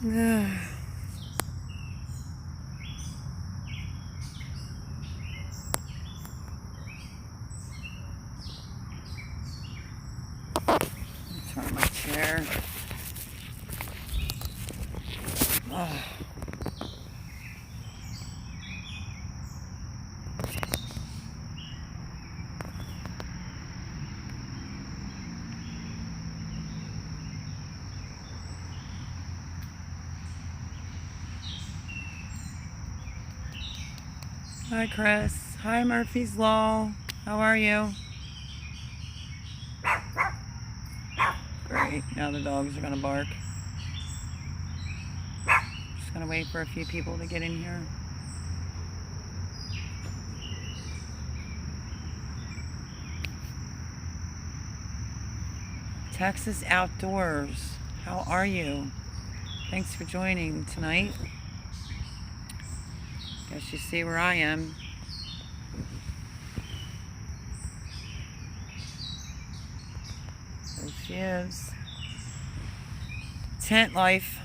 Turn my chair. Oh. Hi, Chris. Hi, Murphy's Law. How are you? Great. Now the dogs are going to bark. Just going to wait for a few people to get in here. Texas Outdoors. How are you? Thanks for joining tonight. Guess you see where I am. There she is. Tent life.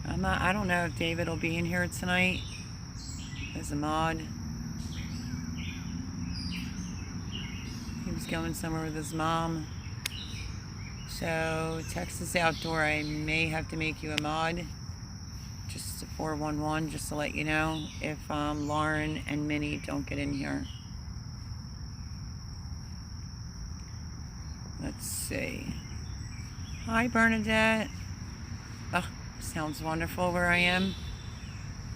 I don't know if David will be in here tonight as a mod. He was going somewhere with his mom. So, Texas Outdoor, I may have to make you a mod. Just a 411, just to let you know if Lauren and Minnie don't get in here. Let's see. Hi, Bernadette. Oh, sounds wonderful where I am.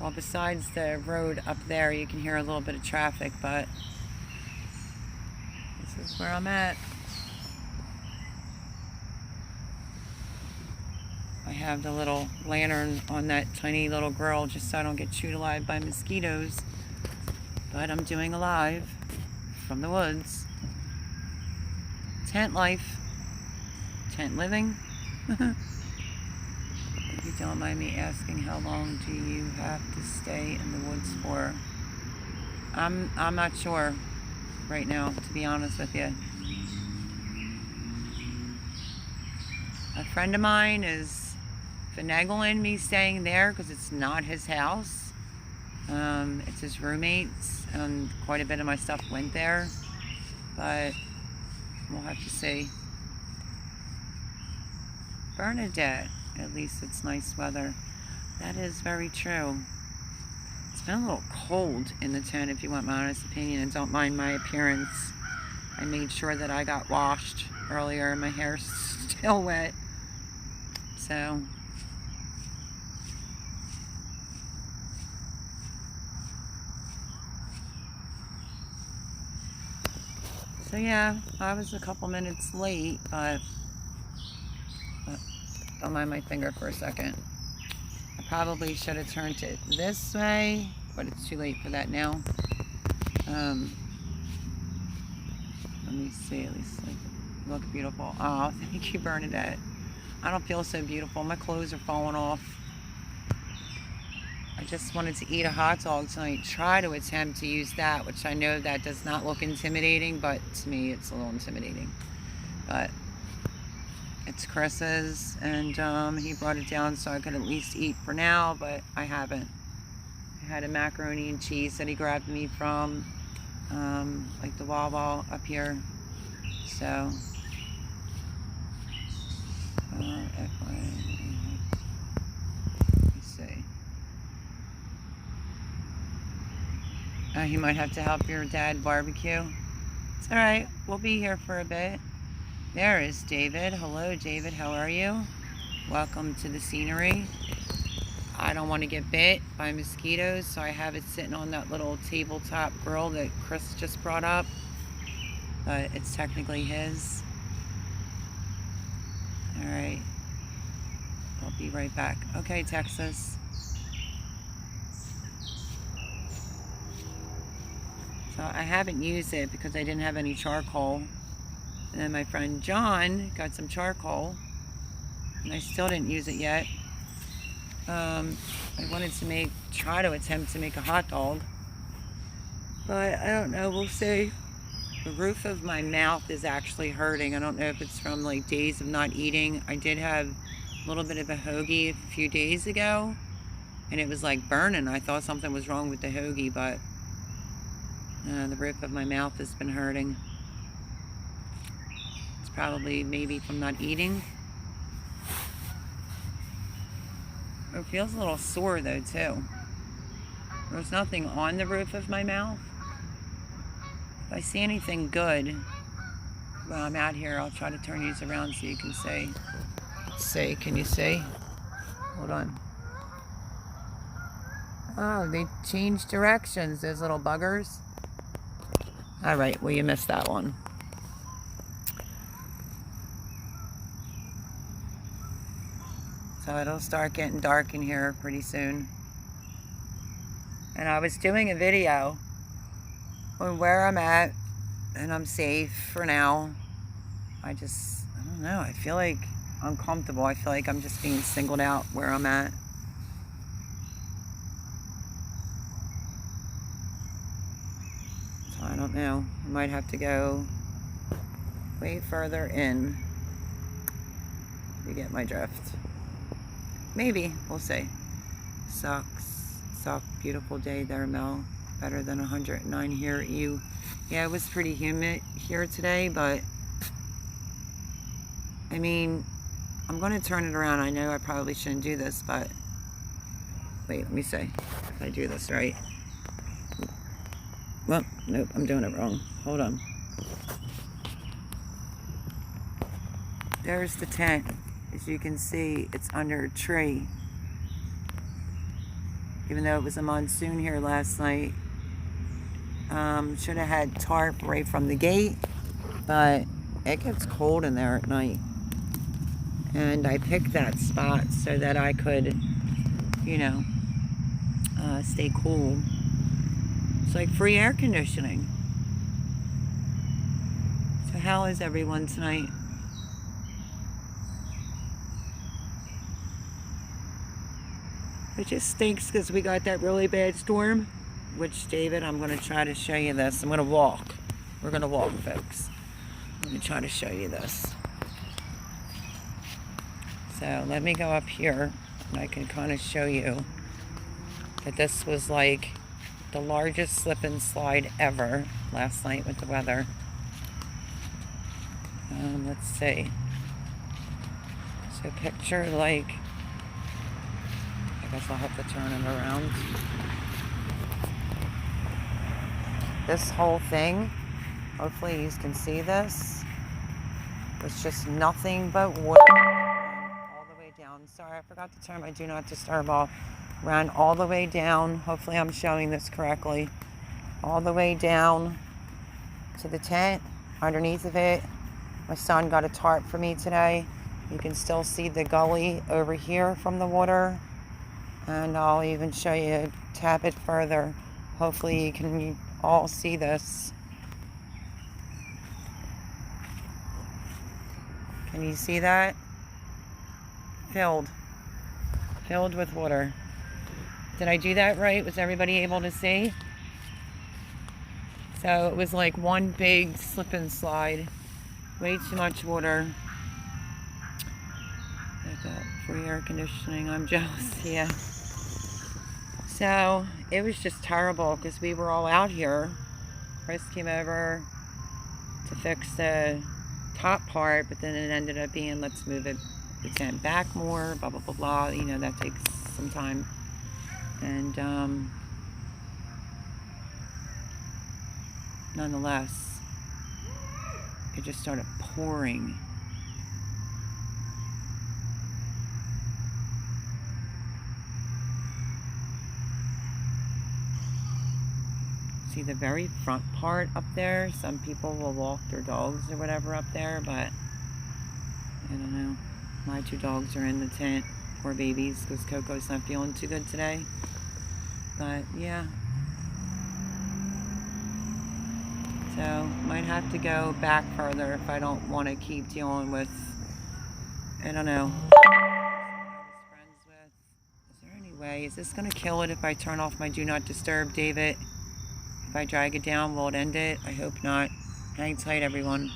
Well, besides the road up there, you can hear a little bit of traffic, but this is where I'm at. I have the little lantern on that tiny little grill just so I don't get chewed alive by mosquitoes. But I'm doing a live from the woods. Tent life. Tent living. If you don't mind me asking, how long do you have to stay in the woods for? I'm not sure right now, to be honest with you. A friend of mine is finagling me staying there because it's not his house. It's his roommates, and quite a bit of my stuff went there, but we'll have to see. Bernadette, at least it's nice weather. That is very true. It's been a little cold in the tent, if you want my honest opinion, and don't mind my appearance. I made sure that I got washed earlier and my hair's still wet. So yeah, I was a couple minutes late, but don't mind my finger for a second. I probably should have turned it this way, but it's too late for that now. Let me see, at least I look beautiful. Oh, thank you, Bernadette. I don't feel so beautiful. My clothes are falling off. I just wanted to eat a hot dog tonight. Try to attempt to use that, which I know that does not look intimidating, but to me it's a little intimidating. But it's Chris's, and he brought it down so I could at least eat for now, but I haven't. I had a macaroni and cheese that he grabbed me from like the Wawa up here. So let me see. You might have to help your dad barbecue. It's alright, we'll be here for a bit. There is David. Hello, David, how are you? Welcome to the scenery. I don't want to get bit by mosquitoes, so I have it sitting on that little tabletop grill that Chris just brought up, but it's technically his. Alright, I'll be right back. Okay, Texas. So I haven't used it because I didn't have any charcoal. And then my friend John got some charcoal, and I still didn't use it yet. I wanted to try to attempt to make a hot dog, but I don't know, we'll see. The roof of my mouth is actually hurting. I don't know if it's from like days of not eating. I did have a little bit of a hoagie a few days ago, and it was like burning. I thought something was wrong with the hoagie, but the roof of my mouth has been hurting. It's probably maybe from not eating. It feels a little sore though too. There's nothing on the roof of my mouth. If I see anything good while I'm out here, I'll try to turn these around so you can see. Let's see, can you see? Hold on. Oh, they changed directions, those little buggers. All right, well, you missed that one. So it'll start getting dark in here pretty soon. And I was doing a video on where I'm at, and I'm safe for now. I don't know, I feel like uncomfortable. I feel like I'm just being singled out where I'm at. So I don't know. I might have to go way further in to get my drift. Maybe, we'll see. Sucks. Beautiful day there, Mel. Better than 109 here at you. Yeah, it was pretty humid here today, but I mean, I'm going to turn it around. I know I probably shouldn't do this, but wait, let me see if I do this right. Well, nope, I'm doing it wrong. Hold on. There's the tent. As you can see, it's under a tree. Even though it was a monsoon here last night. Should have had tarp right from the gate, but it gets cold in there at night. And I picked that spot so that I could, you know, stay cool. It's like free air conditioning. So how is everyone tonight? It just stinks because we got that really bad storm. Which, David, I'm going to try to show you this. I'm going to walk. We're going to walk, folks. I'm going to try to show you this. So let me go up here, and I can kind of show you that this was like the largest slip and slide ever last night with the weather. Let's see. So picture like, I guess I'll have to turn it around. This whole thing, hopefully you can see this, was just nothing but water all the way down. Sorry, I forgot to turn my do not disturb off. Ran all the way down. Hopefully I'm showing this correctly. All the way down to the tent. Underneath of it, my son got a tarp for me today. You can still see the gully over here from the water. And I'll even show you a tad bit further. Hopefully you can all see this. Can you see that? Filled with water. Did I do that right? Was everybody able to see? So it was like one big slip and slide. Way too much water. I got free air conditioning. I'm jealous. Yeah. So it was just terrible because we were all out here. Chris came over to fix the top part, but then it ended up being, let's move the tent back more, blah, blah, blah, blah. You know, that takes some time. And nonetheless, it just started pouring. See the very front part up there? Some people will walk their dogs or whatever up there, but I don't know. My two dogs are in the tent. Poor babies, because Coco's not feeling too good today. But yeah. So might have to go back further if I don't want to keep dealing with, I don't know. Is there any way? Is this going to kill it if I turn off my do not disturb, David? If I drag it down, will it end it? I hope not. Hang tight, everyone.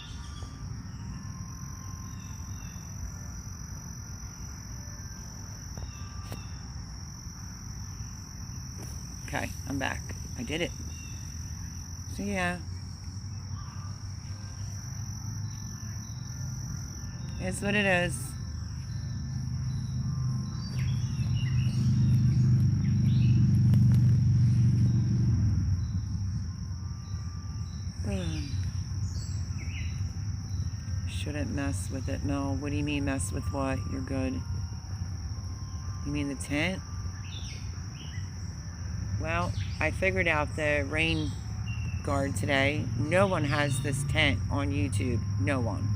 Okay, I'm back. I did it. So yeah. It's what it is. Shouldn't mess with it. No, what do you mean mess with what? You're good. You mean the tent? Well, I figured out the rain guard today. No one has this tent on YouTube. No one.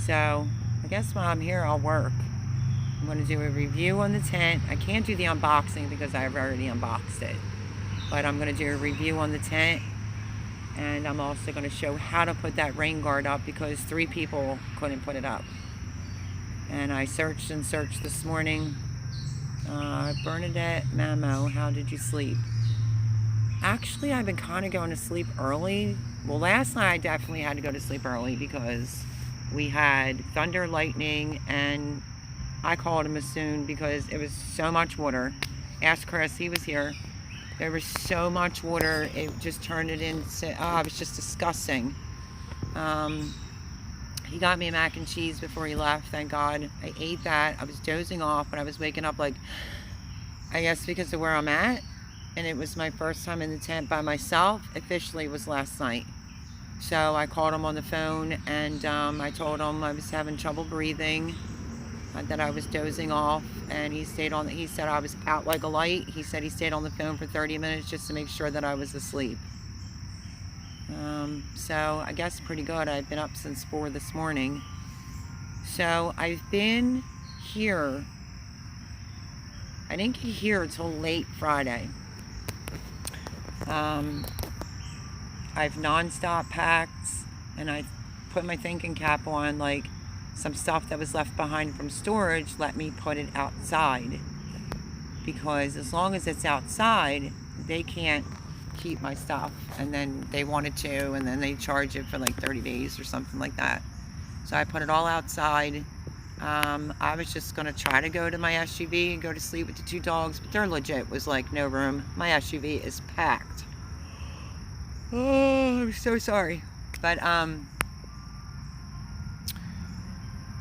So, I guess while I'm here, I'll work. I'm going to do a review on the tent. I can't do the unboxing because I've already unboxed it. But I'm going to do a review on the tent. And I'm also going to show how to put that rain guard up because 3 people couldn't put it up. And I searched and searched this morning. Bernadette Mamo, how did you sleep? Actually, I've been kind of going to sleep early. Well, last night I definitely had to go to sleep early because we had thunder, lightning, and I called him as soon because it was so much water. Ask Chris, he was here. There was so much water, it just turned it into, it was just disgusting. He got me a mac and cheese before he left, thank God. I ate that. I was dozing off, but I was waking up like, I guess because of where I'm at. And it was my first time in the tent by myself. Officially, it was last night. So I called him on the phone and I told him I was having trouble breathing, that I was dozing off, and he said I was out like a light. He said he stayed on the phone for 30 minutes just to make sure that I was asleep. So I guess pretty good. I've been up since 4 this morning. So I've been here. I didn't get here until late Friday. I've non-stop packed, and I put my thinking cap on, like some stuff that was left behind from storage, let me put it outside. Because as long as it's outside, they can't keep my stuff. And then they wanted to, and then they charge it for like 30 days or something like that. So I put it all outside. I was just gonna try to go to my SUV and go to sleep with the 2 dogs, but they're legit was like no room. My SUV is packed. Oh, I'm so sorry. But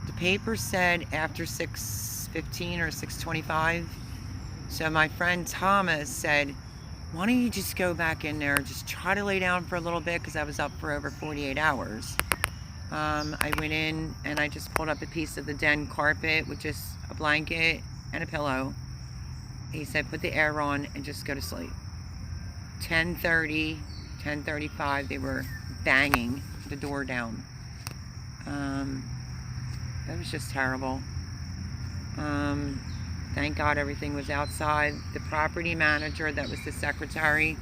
the paper said after 6:15 or 6:25. So my friend Thomas said, why don't you just go back in there, just try to lay down for a little bit, because I was up for over 48 hours. I went in and I just pulled up a piece of the den carpet with just a blanket and a pillow. He said, put the air on and just go to sleep. 10:30, 10:35, they were banging the door down. That was just terrible. Thank God everything was outside. The property manager that was the secretary,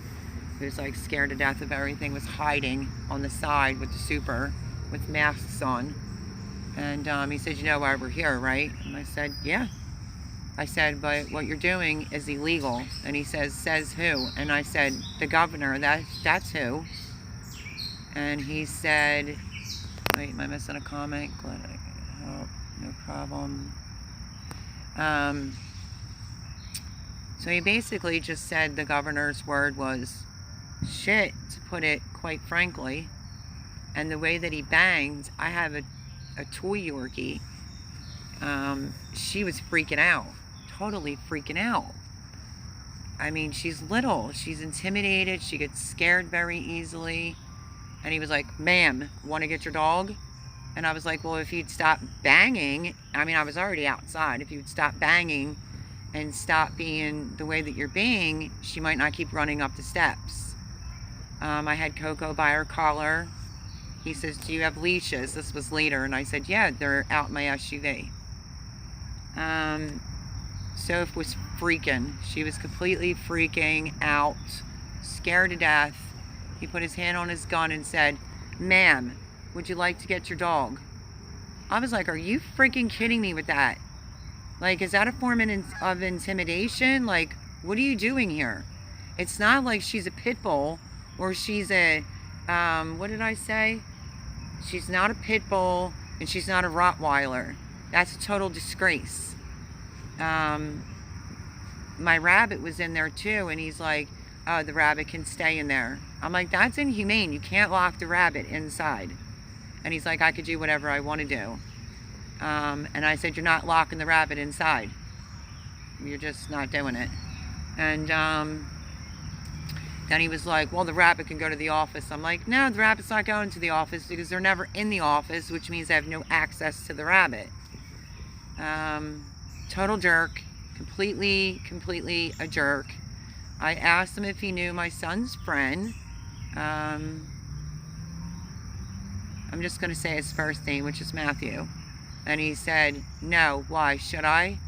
who's like scared to death of everything, was hiding on the side with the super, with masks on. And he said, you know why we're here, right? And I said, yeah. I said, but what you're doing is illegal. And he says who? And I said, the governor, that's who. And he said, wait, am I missing a comment? Glad I can help, no problem. So he basically just said the governor's word was shit, to put it quite frankly. And the way that he banged, I have a toy Yorkie. She was freaking out, totally freaking out. I mean, she's little, she's intimidated, she gets scared very easily. And he was like, ma'am, want to get your dog? And I was like, well, if you'd stop banging, I mean, I was already outside. If you'd stop banging and stop being the way that you're being, she might not keep running up the steps. I had Coco by her collar. He says, do you have leashes? This was later. And I said, yeah, they're out in my SUV. Soph was freaking. She was completely freaking out, scared to death. He put his hand on his gun and said, ma'am, would you like to get your dog? I was like, are you freaking kidding me with that? Like, is that a form of intimidation? Like, what are you doing here? It's not like she's a pit bull or she's a, what did I say? She's not a pit bull, and she's not a Rottweiler. That's a total disgrace. My rabbit was in there too, and he's like, oh, the rabbit can stay in there. I'm like, that's inhumane. You can't lock the rabbit inside. And he's like, I could do whatever I want to do. And I said, you're not locking the rabbit inside. You're just not doing it. And then he was like, well, the rabbit can go to the office. I'm like, no, the rabbit's not going to the office because they're never in the office, which means I have no access to the rabbit. Total jerk. Completely a jerk. I asked him if he knew my son's friend. I'm just going to say his first name, which is Matthew. And he said, no, why, should I?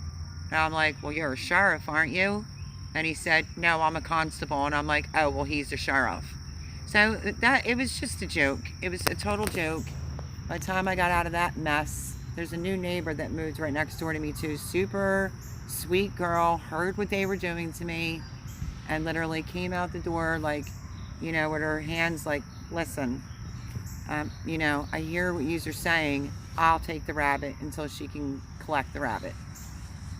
And I'm like, well, you're a sheriff, aren't you? And he said, no, I'm a constable. And I'm like, oh, well, he's the sheriff. So it was just a joke. It was a total joke. By the time I got out of that mess, there's a new neighbor that moved right next door to me too. Super sweet girl, heard what they were doing to me, and literally came out the door like, you know, with her hands like, listen, you know, I hear what you're saying. I'll take the rabbit until she can collect the rabbit.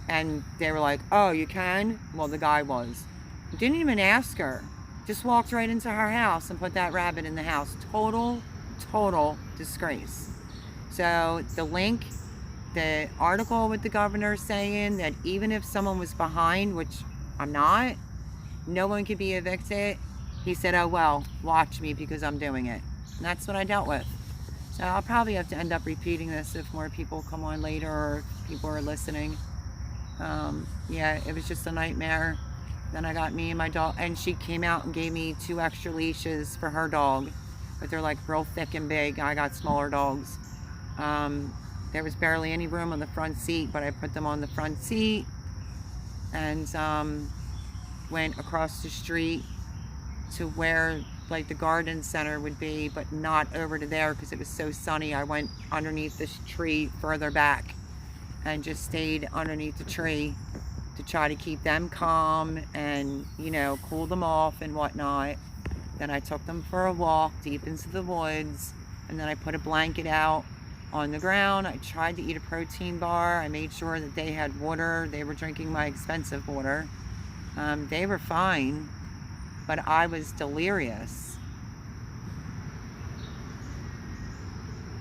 And they were like, oh, you can? Well, the guy was. Didn't even ask her. Just walked right into her house and put that rabbit in the house. Total disgrace. So the link, the article with the governor saying that even if someone was behind, which I'm not, no one could be evicted. He said, oh, well, watch me because I'm doing it. And that's what I dealt with. So I'll probably have to end up repeating this if more people come on later or if people are listening. Yeah, it was just a nightmare. Then I got me and my dog, and she came out and gave me 2 extra leashes for her dog, but they're like real thick and big. I got smaller dogs. There was barely any room on the front seat, but I put them on the front seat and went across the street to where like the garden center would be, but not over to there because it was so sunny. I went underneath this tree further back and just stayed underneath the tree to try to keep them calm and, you know, cool them off and whatnot. Then I took them for a walk deep into the woods, and then I put a blanket out on the ground. I tried to eat a protein bar. I made sure that they had water. They were drinking my expensive water. They were fine, but I was delirious.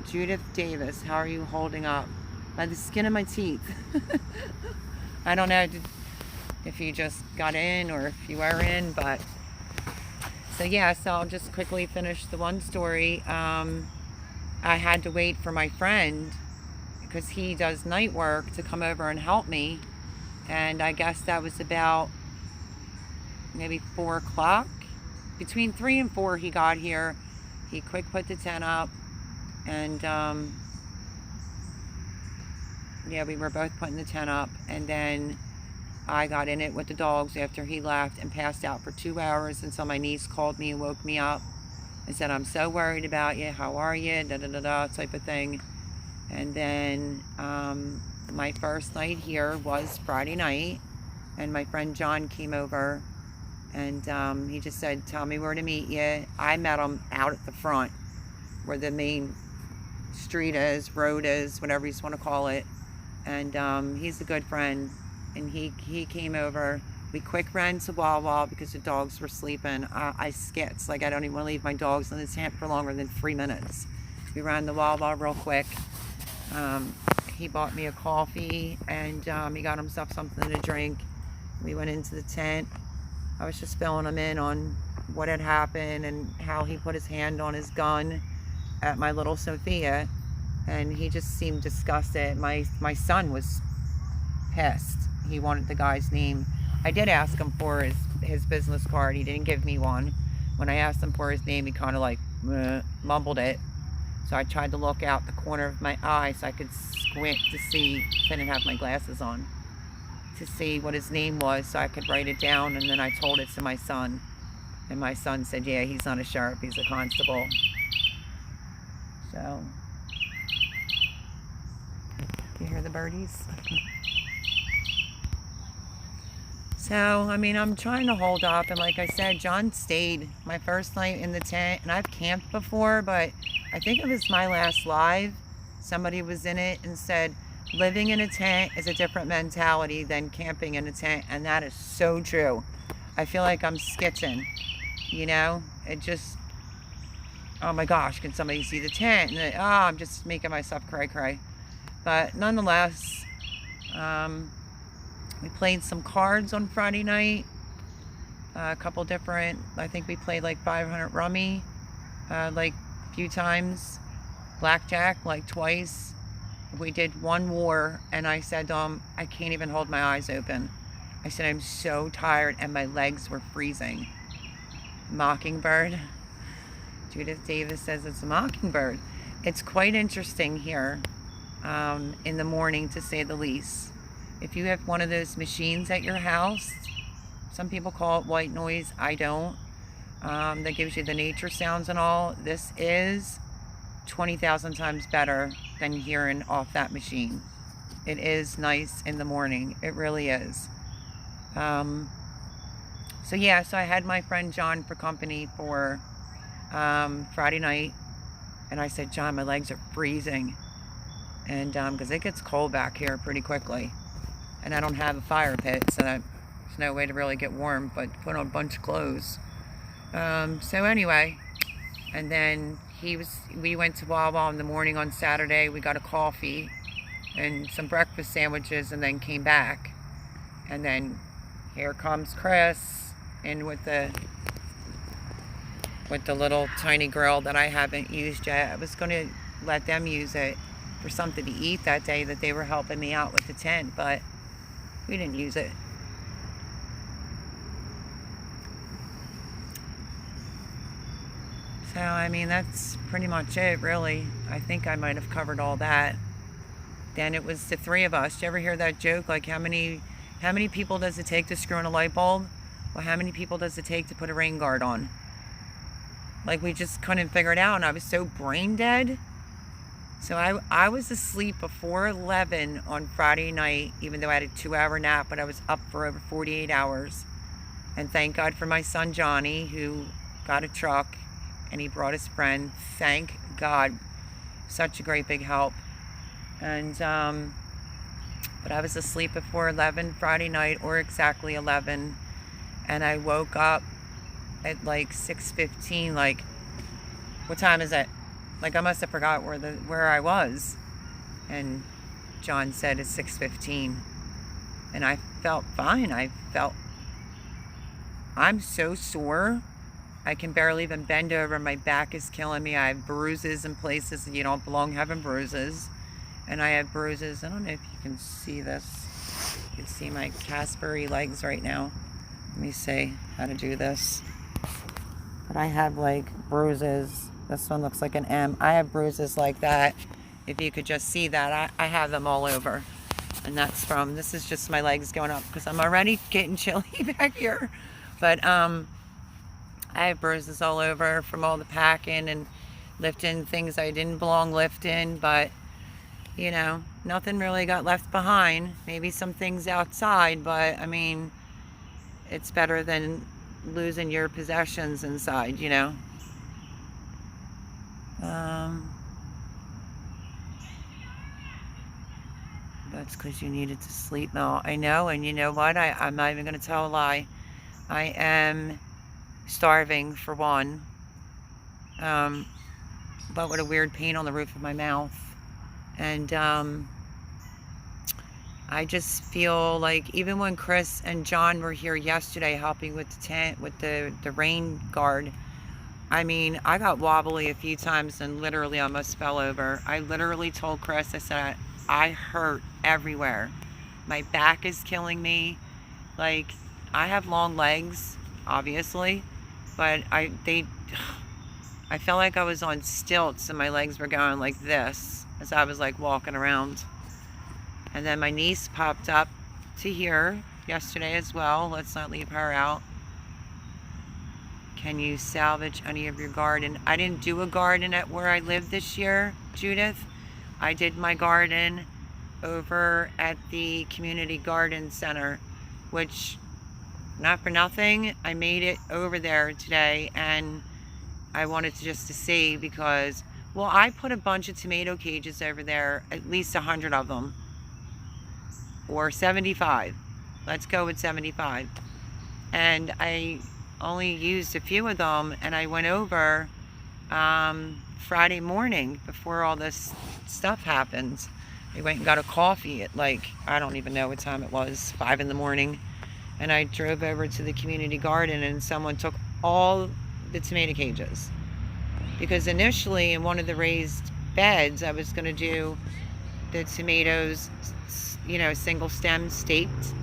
Judith Davis, how are you holding up? By the skin of my teeth. I don't know if you just got in or if you were in, but so yeah, so I'll just quickly finish the one story. I had to wait for my friend because he does night work to come over and help me, and I guess that was about maybe 4 o'clock. Between 3 and 4 he got here. He quick put the tent up, and yeah, we were both putting the tent up, and then I got in it with the dogs after he left and passed out for 2 hours until my niece called me and woke me up and said, I'm so worried about you, how are you, da-da-da-da type of thing. And then my first night here was Friday night, and my friend John came over, and he just said, tell me where to meet you. I met him out at the front where the main street is, road is, whatever you want to call it. And he's a good friend, and he came over. We quick ran to Wawa because the dogs were sleeping. I skits, like I don't even want to leave my dogs in the tent for longer than 3 minutes. We ran to Wawa real quick. He bought me a coffee, and he got himself something to drink. We went into the tent. I was just filling him in on what had happened and how he put his hand on his gun at my little Sophia. And he just seemed disgusted. My son was pissed. He wanted the guy's name. I did ask him for his business card. He didn't give me one. When I asked him for his name, he kind of like mumbled it. So I tried to look out the corner of my eye so I could squint to see, I didn't have my glasses on, to see what his name was so I could write it down. And then I told it to my son. And my son said, yeah, he's not a sheriff, he's a constable. So, you hear the birdies? So, I mean, I'm trying to hold up. And like I said, John stayed my first night in the tent. And I've camped before, but I think it was my last live. Somebody was in it and said, living in a tent is a different mentality than camping in a tent. And that is so true. I feel like I'm skitching, you know? It just, oh my gosh, can somebody see the tent? And I'm just making myself cry. But nonetheless, we played some cards on Friday night. A couple different, I think we played like 500 rummy, like a few times. Blackjack, like twice. We did one war, and I said, I can't even hold my eyes open. I said, I'm so tired, and my legs were freezing. Mockingbird. Judith Davis says it's a mockingbird. It's quite interesting here in the morning, to say the least. If you have one of those machines at your house, some people call it white noise, I don't, that gives you the nature sounds and all, this is 20,000 times better than hearing off that machine. It is nice in the morning. It really is. So yeah, so I had my friend John for company for Friday night, and I said, John, my legs are freezing, and because it gets cold back here pretty quickly, and I don't have a fire pit, so there's no way to really get warm but put on a bunch of clothes. So anyway, and then we went to Wawa in the morning on Saturday. We got a coffee and some breakfast sandwiches, and then came back, and then here comes Chris in with the little tiny grill that I haven't used yet. I was going to let them use it for something to eat that day that they were helping me out with the tent, but we didn't use it. So, I mean, that's pretty much it, really. I think I might have covered all that. Then it was the three of us. Did you ever hear that joke? Like, how many people does it take to screw in a light bulb? Well, how many people does it take to put a rain guard on? Like, we just couldn't figure it out, and I was so brain dead. So I was asleep before 11 on Friday night, even though I had a 2-hour nap, but I was up for over 48 hours. And thank God for my son Johnny, who got a truck, and he brought his friend. Thank God. Such a great big help. And but I was asleep before 11 Friday night, or exactly 11, and I woke up at like 6:15. Like, what time is it? Like, I must have forgot where I was. And John said it's 6:15, and I felt fine. I'm so sore, I can barely even bend over. My back is killing me. I have bruises in places that you don't belong having bruises. And I have bruises. I don't know if you can see this. You can see my Casper-y legs right now. Let me see how to do this. But I have like bruises. This one looks like an M. I have bruises like that. If you could just see that, I have them all over. And this is just my legs going up because I'm already getting chilly back here. But I have bruises all over from all the packing and lifting things I didn't belong lifting. But, you know, nothing really got left behind. Maybe some things outside, but I mean, it's better than losing your possessions inside, you know. That's because you needed to sleep, Mel. I know, and you know what? I'm not even going to tell a lie. I am starving, for one. But with a weird pain on the roof of my mouth. And I just feel like even when Chris and John were here yesterday helping with the tent, with the rain guard, I mean, I got wobbly a few times and literally almost fell over. I literally told Chris, I said, I hurt everywhere. My back is killing me. Like, I have long legs, obviously, but I felt like I was on stilts and my legs were going like this as I was like walking around. And then my niece popped up to here yesterday as well. Let's not leave her out. Can you salvage any of your garden? I didn't do a garden at where I live this year, Judith. I did my garden over at the community garden center, which not for nothing, I made it over there today, and I wanted to see because, well, I put a bunch of tomato cages over there, at least 100 of them, or 75. Let's go with 75. And I only used a few of them, and I went over Friday morning before all this stuff happened. I went and got a coffee at, like, I don't even know what time it was, 5 in the morning. And I drove over to the community garden, and someone took all the tomato cages. Because initially in one of the raised beds, I was going to do the tomatoes, you know, single stem staked.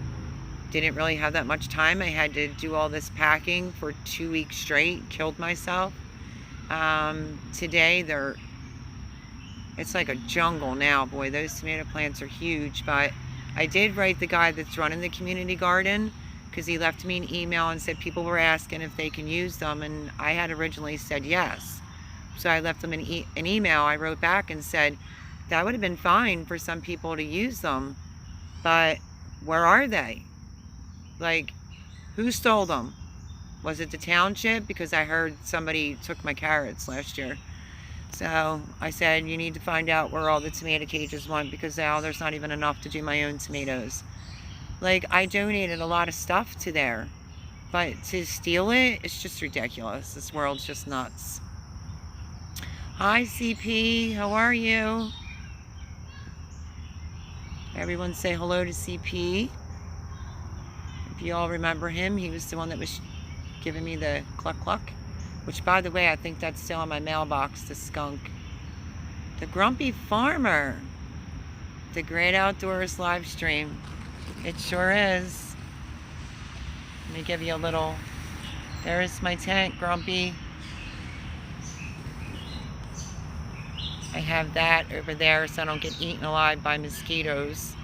Didn't really have that much time. I had to do all this packing for 2 weeks straight. Killed myself. Today it's like a jungle now. Boy, those tomato plants are huge. But I did write the guy that's running the community garden, because he left me an email and said people were asking if they can use them, and I had originally said yes. So I left them an email. I wrote back and said that would have been fine for some people to use them, but where are they? Like, who stole them? Was it the township? Because I heard somebody took my carrots last year. So I said, you need to find out where all the tomato cages went, because now there's not even enough to do my own tomatoes. Like, I donated a lot of stuff to there, but to steal it, it's just ridiculous. This world's just nuts. Hi, CP. How are you? Everyone say hello to CP. If you all remember him, he was the one that was giving me the cluck cluck. Which, by the way, I think that's still in my mailbox, the skunk. The Grumpy Farmer. The Great Outdoors live stream. It sure is. Let me give you a little... There's my tent, Grumpy. I have that over there so I don't get eaten alive by mosquitoes.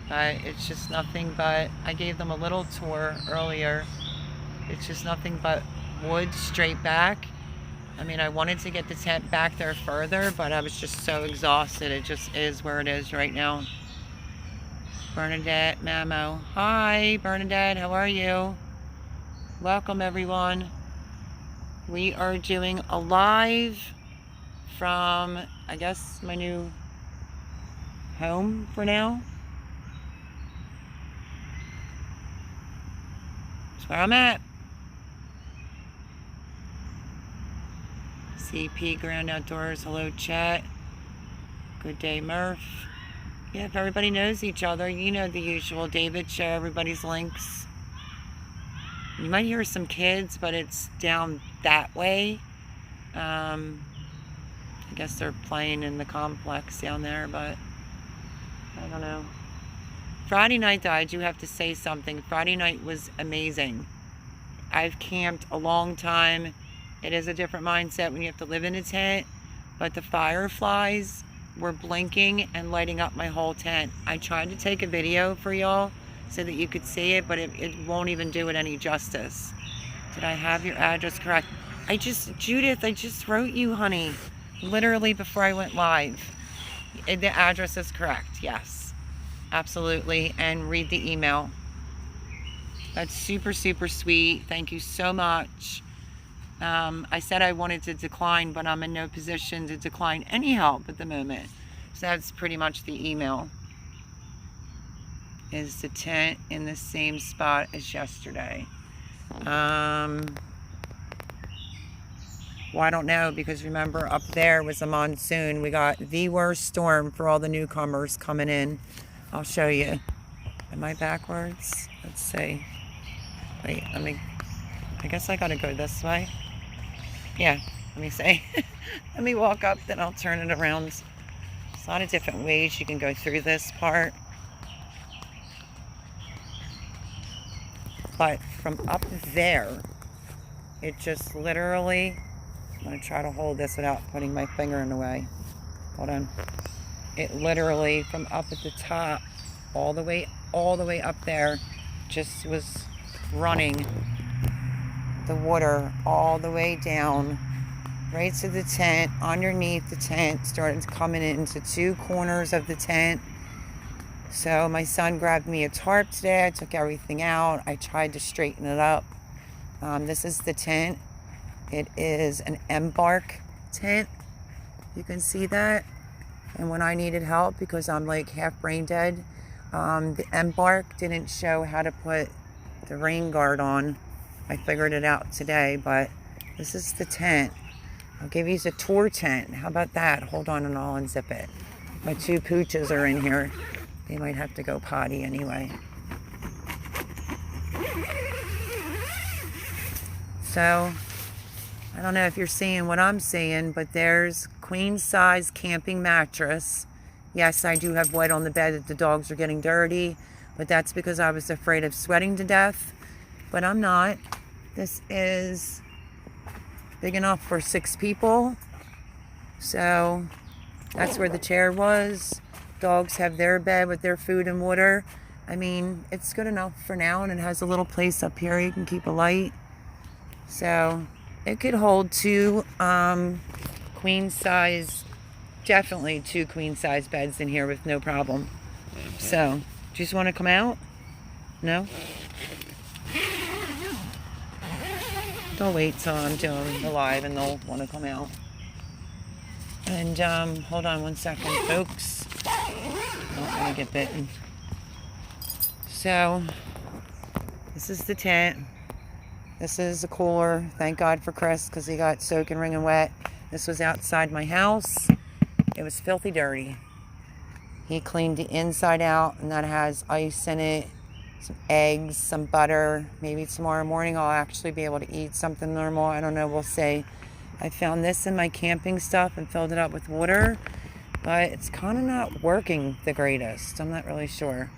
But it's just nothing but... I gave them a little tour earlier. It's just nothing but wood straight back. I mean, I wanted to get the tent back there further, but I was just so exhausted. It just is where it is right now. Bernadette Mamo. Hi, Bernadette. How are you? Welcome, everyone. We are doing a live from, I guess, my new home for now. That's where I'm at. CP Grand Outdoors. Hello, chat. Good day, Murph. Yeah, if everybody knows each other, you know the usual. David, share everybody's links. You might hear some kids, but it's down that way. I guess they're playing in the complex down there, but I don't know. Friday night, though, I do have to say something. Friday night was amazing. I've camped a long time. It is a different mindset when you have to live in a tent, but the fireflies were blinking and lighting up my whole tent. I tried to take a video for y'all so that you could see it, but it won't even do it any justice. Did I have your address correct? Judith, I just wrote you, honey, literally before I went live. The address is correct, yes, absolutely, and read the email. That's super, super sweet. Thank you so much. I said I wanted to decline, but I'm in no position to decline any help at the moment. So that's pretty much the email. Is the tent in the same spot as yesterday? Well, I don't know, because remember, up there was a monsoon. We got the worst storm for all the newcomers coming in. I'll show you. Am I backwards? Let's see. Wait, I guess I gotta go this way. Yeah, let me see. Let me walk up, then I'll turn it around. There's a lot of different ways you can go through this part. But from up there, it just literally... I'm going to try to hold this without putting my finger in the way. Hold on. It literally, from up at the top, all the way up there, just was running the water all the way down, right to the tent, underneath the tent, started coming into two corners of the tent. So my son grabbed me a tarp today. I took everything out. I tried to straighten it up. This is the tent. It is an M-bark tent. You can see that. And when I needed help, because I'm like half brain dead, the M-bark didn't show how to put the rain guard on. I figured it out today, but this is the tent. I'll give you a tour tent. How about that? Hold on and I'll unzip it. My two pooches are in here. They might have to go potty anyway. So, I don't know if you're seeing what I'm seeing, but there's queen size camping mattress. Yes, I do have wet on the bed that the dogs are getting dirty, but that's because I was afraid of sweating to death. But I'm not. This is big enough for 6 people. So that's where the chair was. Dogs have their bed with their food and water. I mean, it's good enough for now, and it has a little place up here you can keep a light. So it could hold 2 queen size, definitely 2 queen size beds in here with no problem. So, do you just want to come out? No? They'll wait till I'm doing the live and they'll want to come out. And hold on one second, folks. I don't want to get bitten. So, this is the tent. This is the cooler. Thank God for Chris, because he got soaking wringing wet. This was outside my house. It was filthy dirty. He cleaned the inside out, and that has ice in it, some eggs, some butter. Maybe tomorrow morning I'll actually be able to eat something normal. I don't know, we'll see. I found this in my camping stuff and filled it up with water, but it's kind of not working the greatest. I'm not really sure.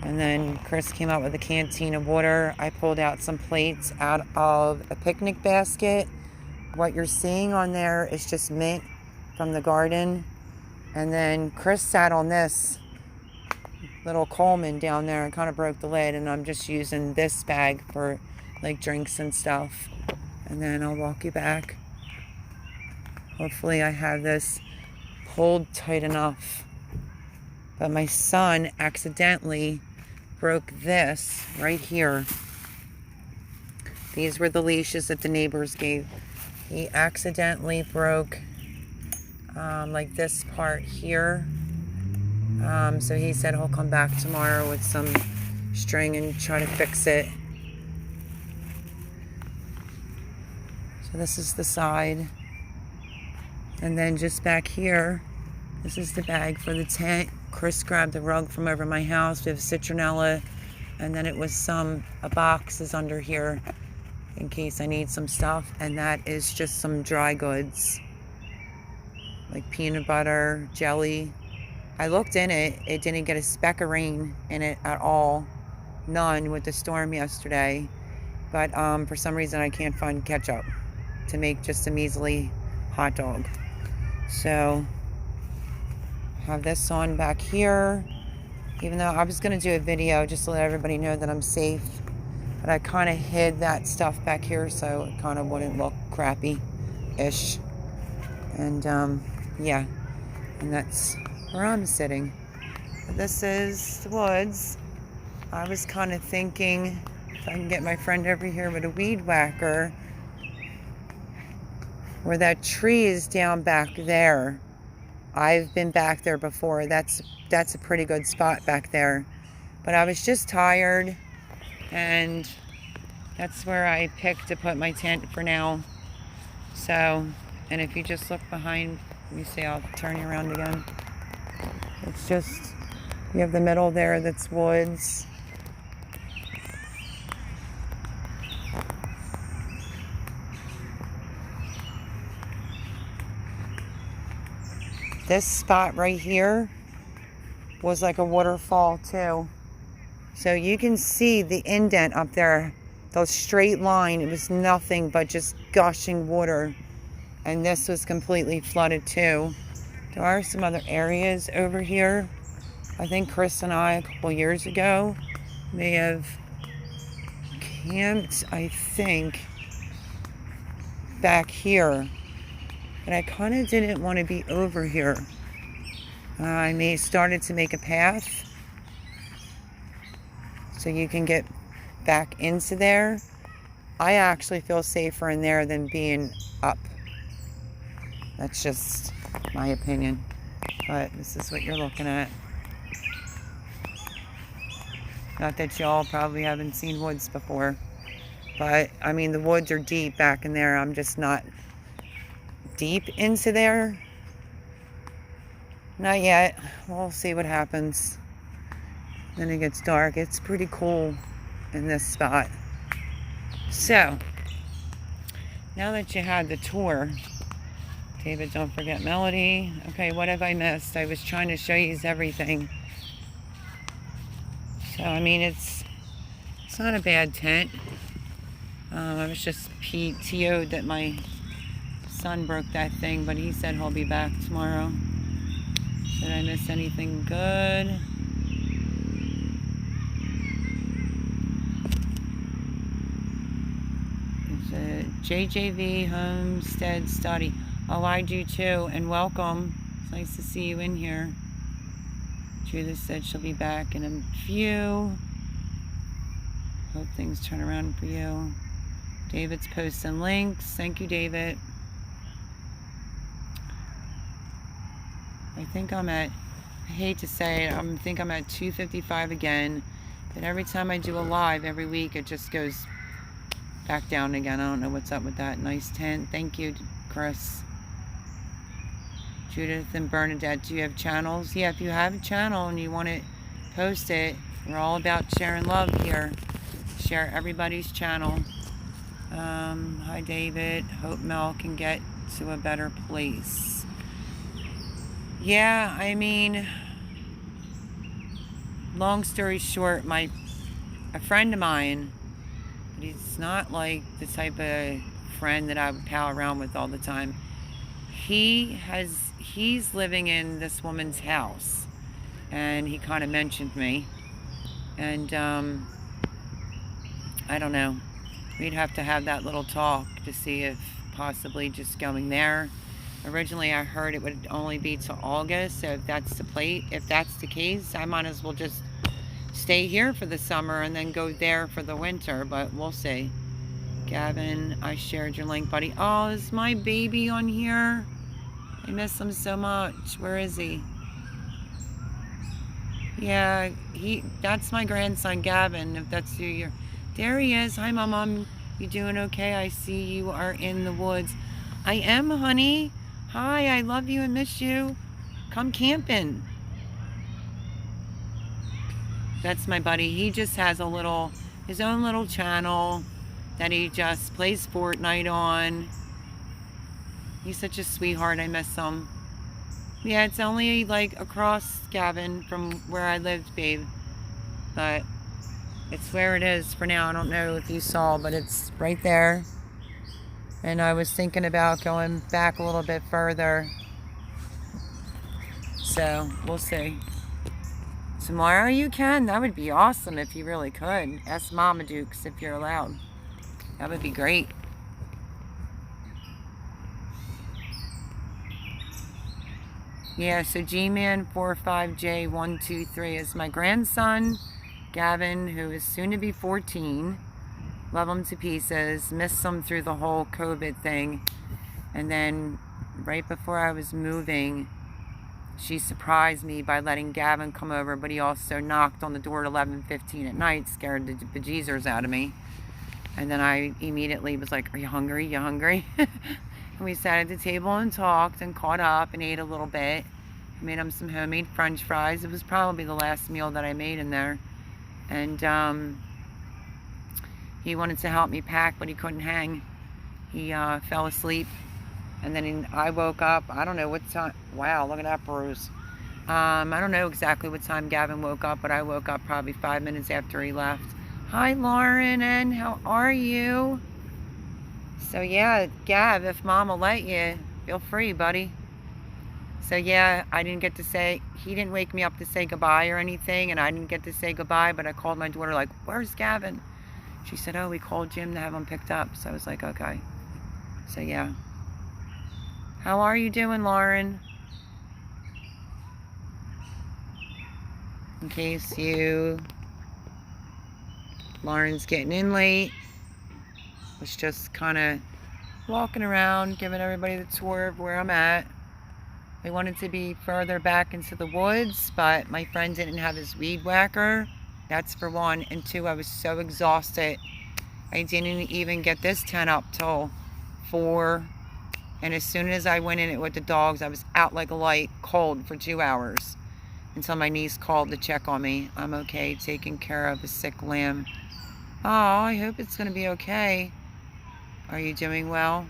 And then Chris came out with a canteen of water. I pulled out some plates out of a picnic basket. What you're seeing on there is just mint from the garden. And then Chris sat on this little Coleman down there and kind of broke the lid. And I'm just using this bag for like drinks and stuff. And then I'll walk you back. Hopefully I have this pulled tight enough. But my son accidentally broke this right here. These were the leashes that the neighbors gave. He accidentally broke like this part here. So he said he'll come back tomorrow with some string and try to fix it. So this is the side. And then just back here, this is the bag for the tent. Chris grabbed the rug from over my house. We have citronella, and then it was a box is under here in case I need some stuff, and that is just some dry goods like peanut butter, jelly. I looked in it. It didn't get a speck of rain in it at all. None with the storm yesterday. But for some reason I can't find ketchup to make just a measly hot dog. So have this on back here, even though I was going to do a video just to let everybody know that I'm safe, but I kind of hid that stuff back here so it kind of wouldn't look crappy-ish. And yeah, and that's where I'm sitting. This is the woods. I was kind of thinking if I can get my friend over here with a weed whacker, where that tree is down back there. I've been back there before. That's a pretty good spot back there. But I was just tired, and that's where I picked to put my tent for now. So, and if you just look behind, let me see, I'll turn you around again. It's just, you have the middle there that's woods. This spot right here was like a waterfall too. So you can see the indent up there, the straight line. It was nothing but just gushing water. And this was completely flooded too. There are some other areas over here. I think Chris and I, a couple years ago, may have camped, I think, back here. But I kind of didn't want to be over here. I started to make a path so you can get back into there. I actually feel safer in there than being up. That's just my opinion. But this is what you're looking at. Not that y'all probably haven't seen woods before. But, I mean, the woods are deep back in there. I'm just not deep into there. Not yet. We'll see what happens. Then it gets dark. It's pretty cool in this spot. So, now that you had the tour, David, don't forget Melody. Okay, what have I missed? I was trying to show you everything. So, I mean, it's not a bad tent. I was just PTO'd that my son broke that thing, but he said he'll be back tomorrow. Did I miss anything good? JJV Homestead Study. Oh, I do too, and welcome. It's nice to see you in here. Judith said she'll be back in a few. Hope things turn around for you. David's posting links. Thank you, David. I think I'm at, I hate to say it, I think I'm at 255 again. But every time I do a live every week, it just goes back down again. I don't know what's up with that. Nice tent. Thank you, Chris. Judith and Bernadette, do you have channels? Yeah, if you have a channel and you want to post it, we're all about sharing love here. Share everybody's channel. Hi, David. Hope Mel can get to a better place. Yeah, I mean, long story short, a friend of mine, but he's not like the type of friend that I would pal around with all the time. He's living in this woman's house, and he kind of mentioned me, and I don't know, we'd have to have that little talk to see if possibly just going there. Originally I heard it would only be till August, so if that's the case, I might as well just stay here for the summer and then go there for the winter, but we'll see. Gavin, I shared your link, buddy. Oh, is my baby on here? I miss him so much. Where is he? Yeah, that's my grandson, Gavin, if that's who you're... There he is. Hi, Mom. You doing okay? I see you are in the woods. I am, honey. Hi, I love you and miss you. Come camping. That's my buddy. He just has his own little channel that he just plays Fortnite on. He's such a sweetheart. I miss him. Yeah, it's only like across, Gavin, from where I lived, babe. But it's where it is for now. I don't know if you saw, but it's right there. And I was thinking about going back a little bit further. So, we'll see. Tomorrow you can. That would be awesome if you really could. Ask Mama Dukes if you're allowed. That would be great. Yeah, so Gman45J123 is my grandson, Gavin, who is soon to be 14. Love him to pieces. Missed him through the whole COVID thing. And then right before I was moving, she surprised me by letting Gavin come over, but he also knocked on the door at 11:15 at night, scared the bejesus out of me. And then I immediately was like, are you hungry? You hungry? And we sat at the table and talked and caught up and ate a little bit. I made him some homemade French fries. It was probably the last meal that I made in there. And he wanted to help me pack, but he couldn't hang. He fell asleep. And then I woke up. I don't know what time. Wow, look at that bruise. I don't know exactly what time Gavin woke up, but I woke up probably 5 minutes after he left. Hi, Lauren, and how are you? So yeah, Gav, if Mom will let you, feel free, buddy. So yeah, I didn't get to say, he didn't wake me up to say goodbye or anything, and I didn't get to say goodbye, but I called my daughter like, where's Gavin? She said, oh, we called Jim to have him picked up. So I was like, okay. So yeah. How are you doing, Lauren? In case you Lauren's getting in late. Was just kind of walking around, giving everybody the tour of where I'm at. I wanted to be further back into the woods, but my friend didn't have his weed whacker. That's for one. And two, I was so exhausted. I didn't even get this tent up till 4. And as soon as I went in it with the dogs, I was out like a light, cold for 2 hours. Until my niece called to check on me. I'm okay, taking care of a sick lamb. Oh, I hope it's going to be okay. Are you doing well?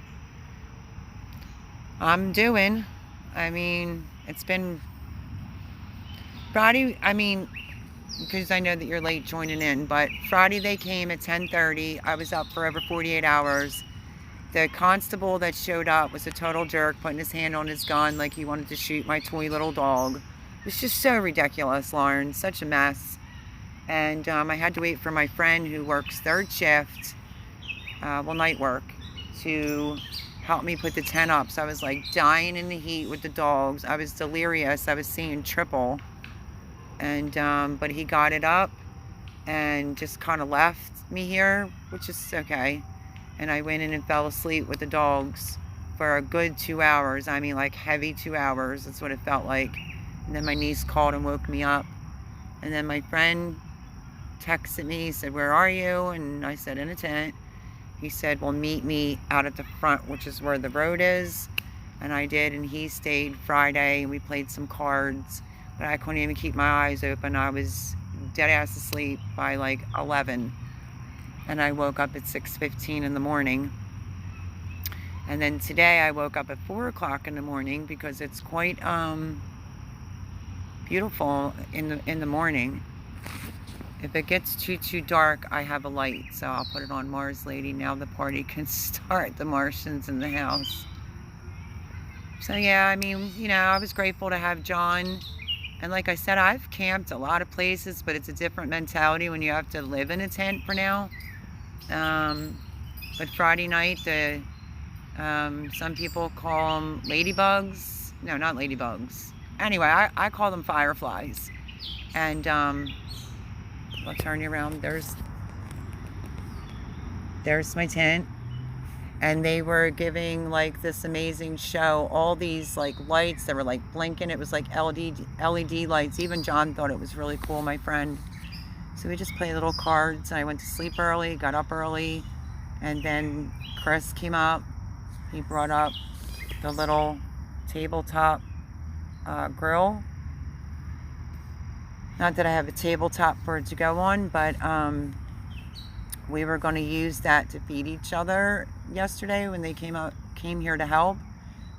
I'm doing. I mean, it's been Friday, because I know that you're late joining in, but Friday they came at 10:30. I was up for over 48 hours. The constable that showed up was a total jerk, putting his hand on his gun like he wanted to shoot my toy little dog. It was just so ridiculous, Lauren. Such a mess. And I had to wait for my friend who works 3rd shift, night work, to help me put the tent up. So I was like dying in the heat with the dogs. I was delirious. I was seeing triple. And but he got it up and just kind of left me here, which is okay. And I went in and fell asleep with the dogs for a good 2 hours. I mean, like heavy 2 hours. That's what it felt like. And then my niece called and woke me up. And then my friend texted me, said, "Where are you?" And I said, "In a tent." He said, "Well, meet me out at the front, which is where the road is." And I did, and he stayed Friday, and we played some cards. But I couldn't even keep my eyes open. I was dead ass asleep by like 11. And I woke up at 6:15 in the morning. And then today I woke up at 4 o'clock in the morning because it's quite beautiful in the morning. If it gets too dark, I have a light, so I'll put it on Mars Lady. Now the party can start. The Martians in the house. So yeah, I mean, you know, I was grateful to have John. And like I said, I've camped a lot of places, but it's a different mentality when you have to live in a tent for now. But Friday night, some people call them ladybugs. No, not ladybugs. Anyway, I call them fireflies. And I'll turn you around. There's my tent. And they were giving like this amazing show. All these like lights that were like blinking. It was like LED lights. Even John thought it was really cool, my friend. So we just played little cards. I went to sleep early, got up early. And then Chris came up. He brought up the little tabletop grill. Not that I have a tabletop for it to go on, but we were going to use that to feed each other yesterday when they came here to help.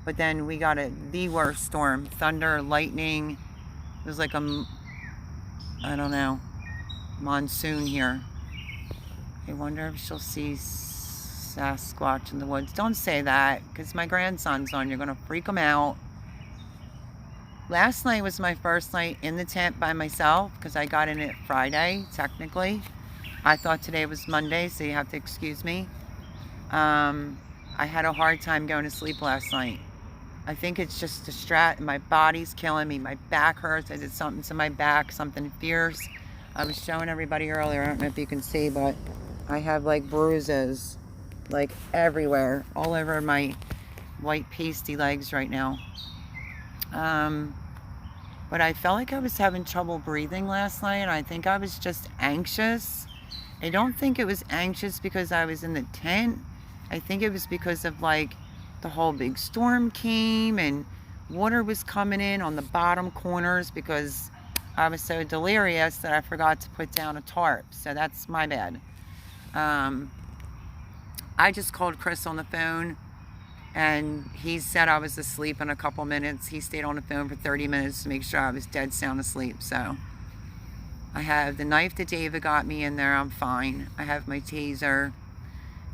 But then we got the worst storm. Thunder, lightning. It was like I don't know, monsoon here. I wonder if she'll see Sasquatch in the woods. Don't say that, because my grandson's on. You're going to freak him out. Last night was my first night in the tent by myself, because I got in it Friday, technically. I thought today was Monday, so you have to excuse me. I had a hard time going to sleep last night. I think it's just a strat. My body's killing me. My back hurts. I did something to my back, something fierce. I was showing everybody earlier. I don't know if you can see, but I have like bruises like everywhere, all over my white pasty legs right now. But I felt like I was having trouble breathing last night, and I think I was just anxious. I don't think it was anxious because I was in the tent. I think it was because of like the whole big storm came and water was coming in on the bottom corners because I was so delirious that I forgot to put down a tarp. So that's my bad. I just called Chris on the phone, and he said I was asleep in a couple minutes. He stayed on the phone for 30 minutes to make sure I was dead sound asleep. So I have the knife that David got me in there. I'm fine. I have my taser.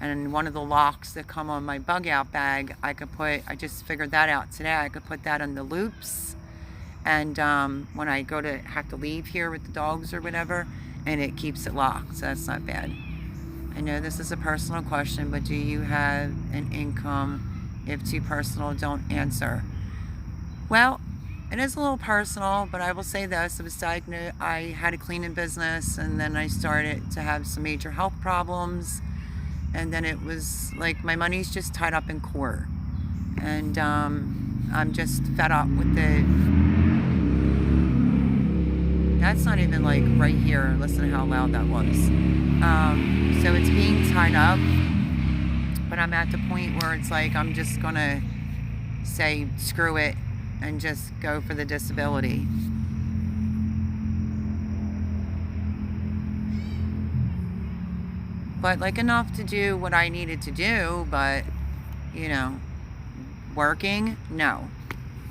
And one of the locks that come on my bug out bag, I just figured that out today. I could put that on the loops. And when I have to leave here with the dogs or whatever, and it keeps it locked. So that's not bad. I know this is a personal question, but do you have an income? If too personal, don't answer. Well, it is a little personal, but I will say this. I was diagnosed, I had a cleaning business, and then I started to have some major health problems. And then it was like my money's just tied up in court. And I'm just fed up with that's not even like right here. Listen to how loud that was. So it's being tied up, but I'm at the point where it's like I'm just gonna say screw it and just go for the disability. But like enough to do what I needed to do, but you know, working, no.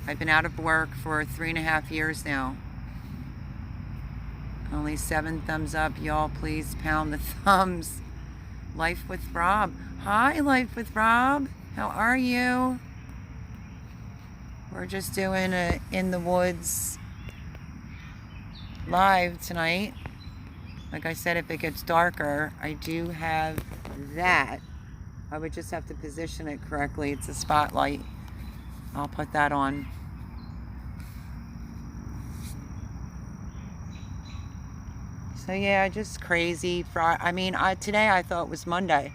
I've been out of work for 3.5 years now. Only 7 thumbs up, y'all. Please pound the thumbs. Life with Rob. Hi, Life with Rob. How are you? We're just doing a in the woods live tonight. Like I said, if it gets darker, I do have that. I would just have to position it correctly. It's a spotlight. I'll put that on. So yeah, just crazy. I mean, today I thought it was Monday.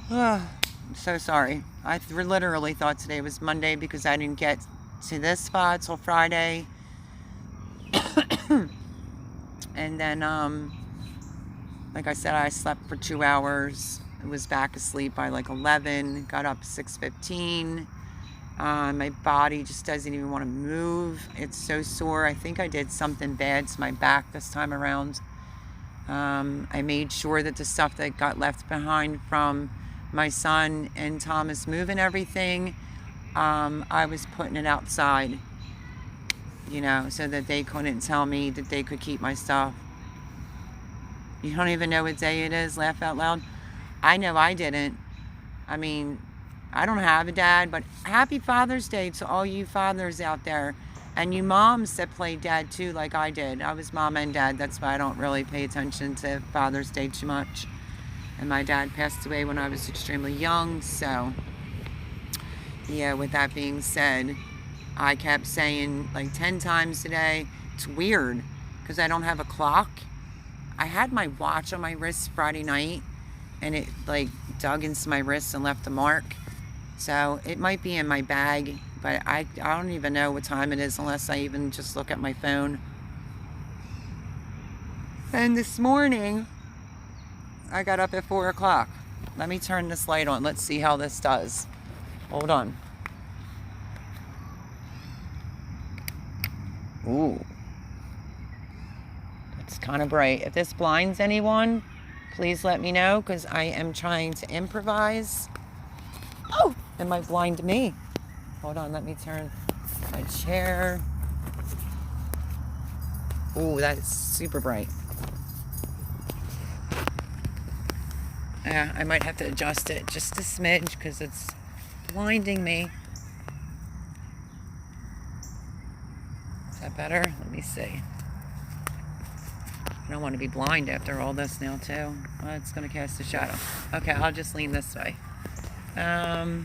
I'm so sorry. I literally thought today was Monday because I didn't get to this spot till Friday. And then, like I said, I slept for 2 hours. I was back asleep by like 11. Got up 6:15. My body just doesn't even want to move. It's so sore. I think I did something bad to my back this time around. I made sure that the stuff that got left behind from my son and Thomas moving everything, I was putting it outside, you know, so that they couldn't tell me that they could keep my stuff. You don't even know what day it is, laugh out loud. I know I didn't. I mean, I don't have a dad, but happy Father's Day to all you fathers out there. And you moms that play dad too, like I did. I was mom and dad. That's why I don't really pay attention to Father's Day too much. And my dad passed away when I was extremely young. So, yeah, with that being said, I kept saying like 10 times today, it's weird because I don't have a clock. I had my watch on my wrist Friday night and it like dug into my wrist and left a mark. So it might be in my bag, but I don't even know what time it is unless I even just look at my phone. And this morning, I got up at 4 o'clock. Let me turn this light on. Let's see how this does. Hold on. Ooh. It's kind of bright. If this blinds anyone, please let me know because I am trying to improvise. Oh, it might blind me. Hold on, let me turn my chair. Ooh, that is super bright. Yeah, I might have to adjust it just a smidge because it's blinding me. Is that better? Let me see. I don't want to be blind after all this now too. Well, it's going to cast a shadow. Okay, I'll just lean this way. I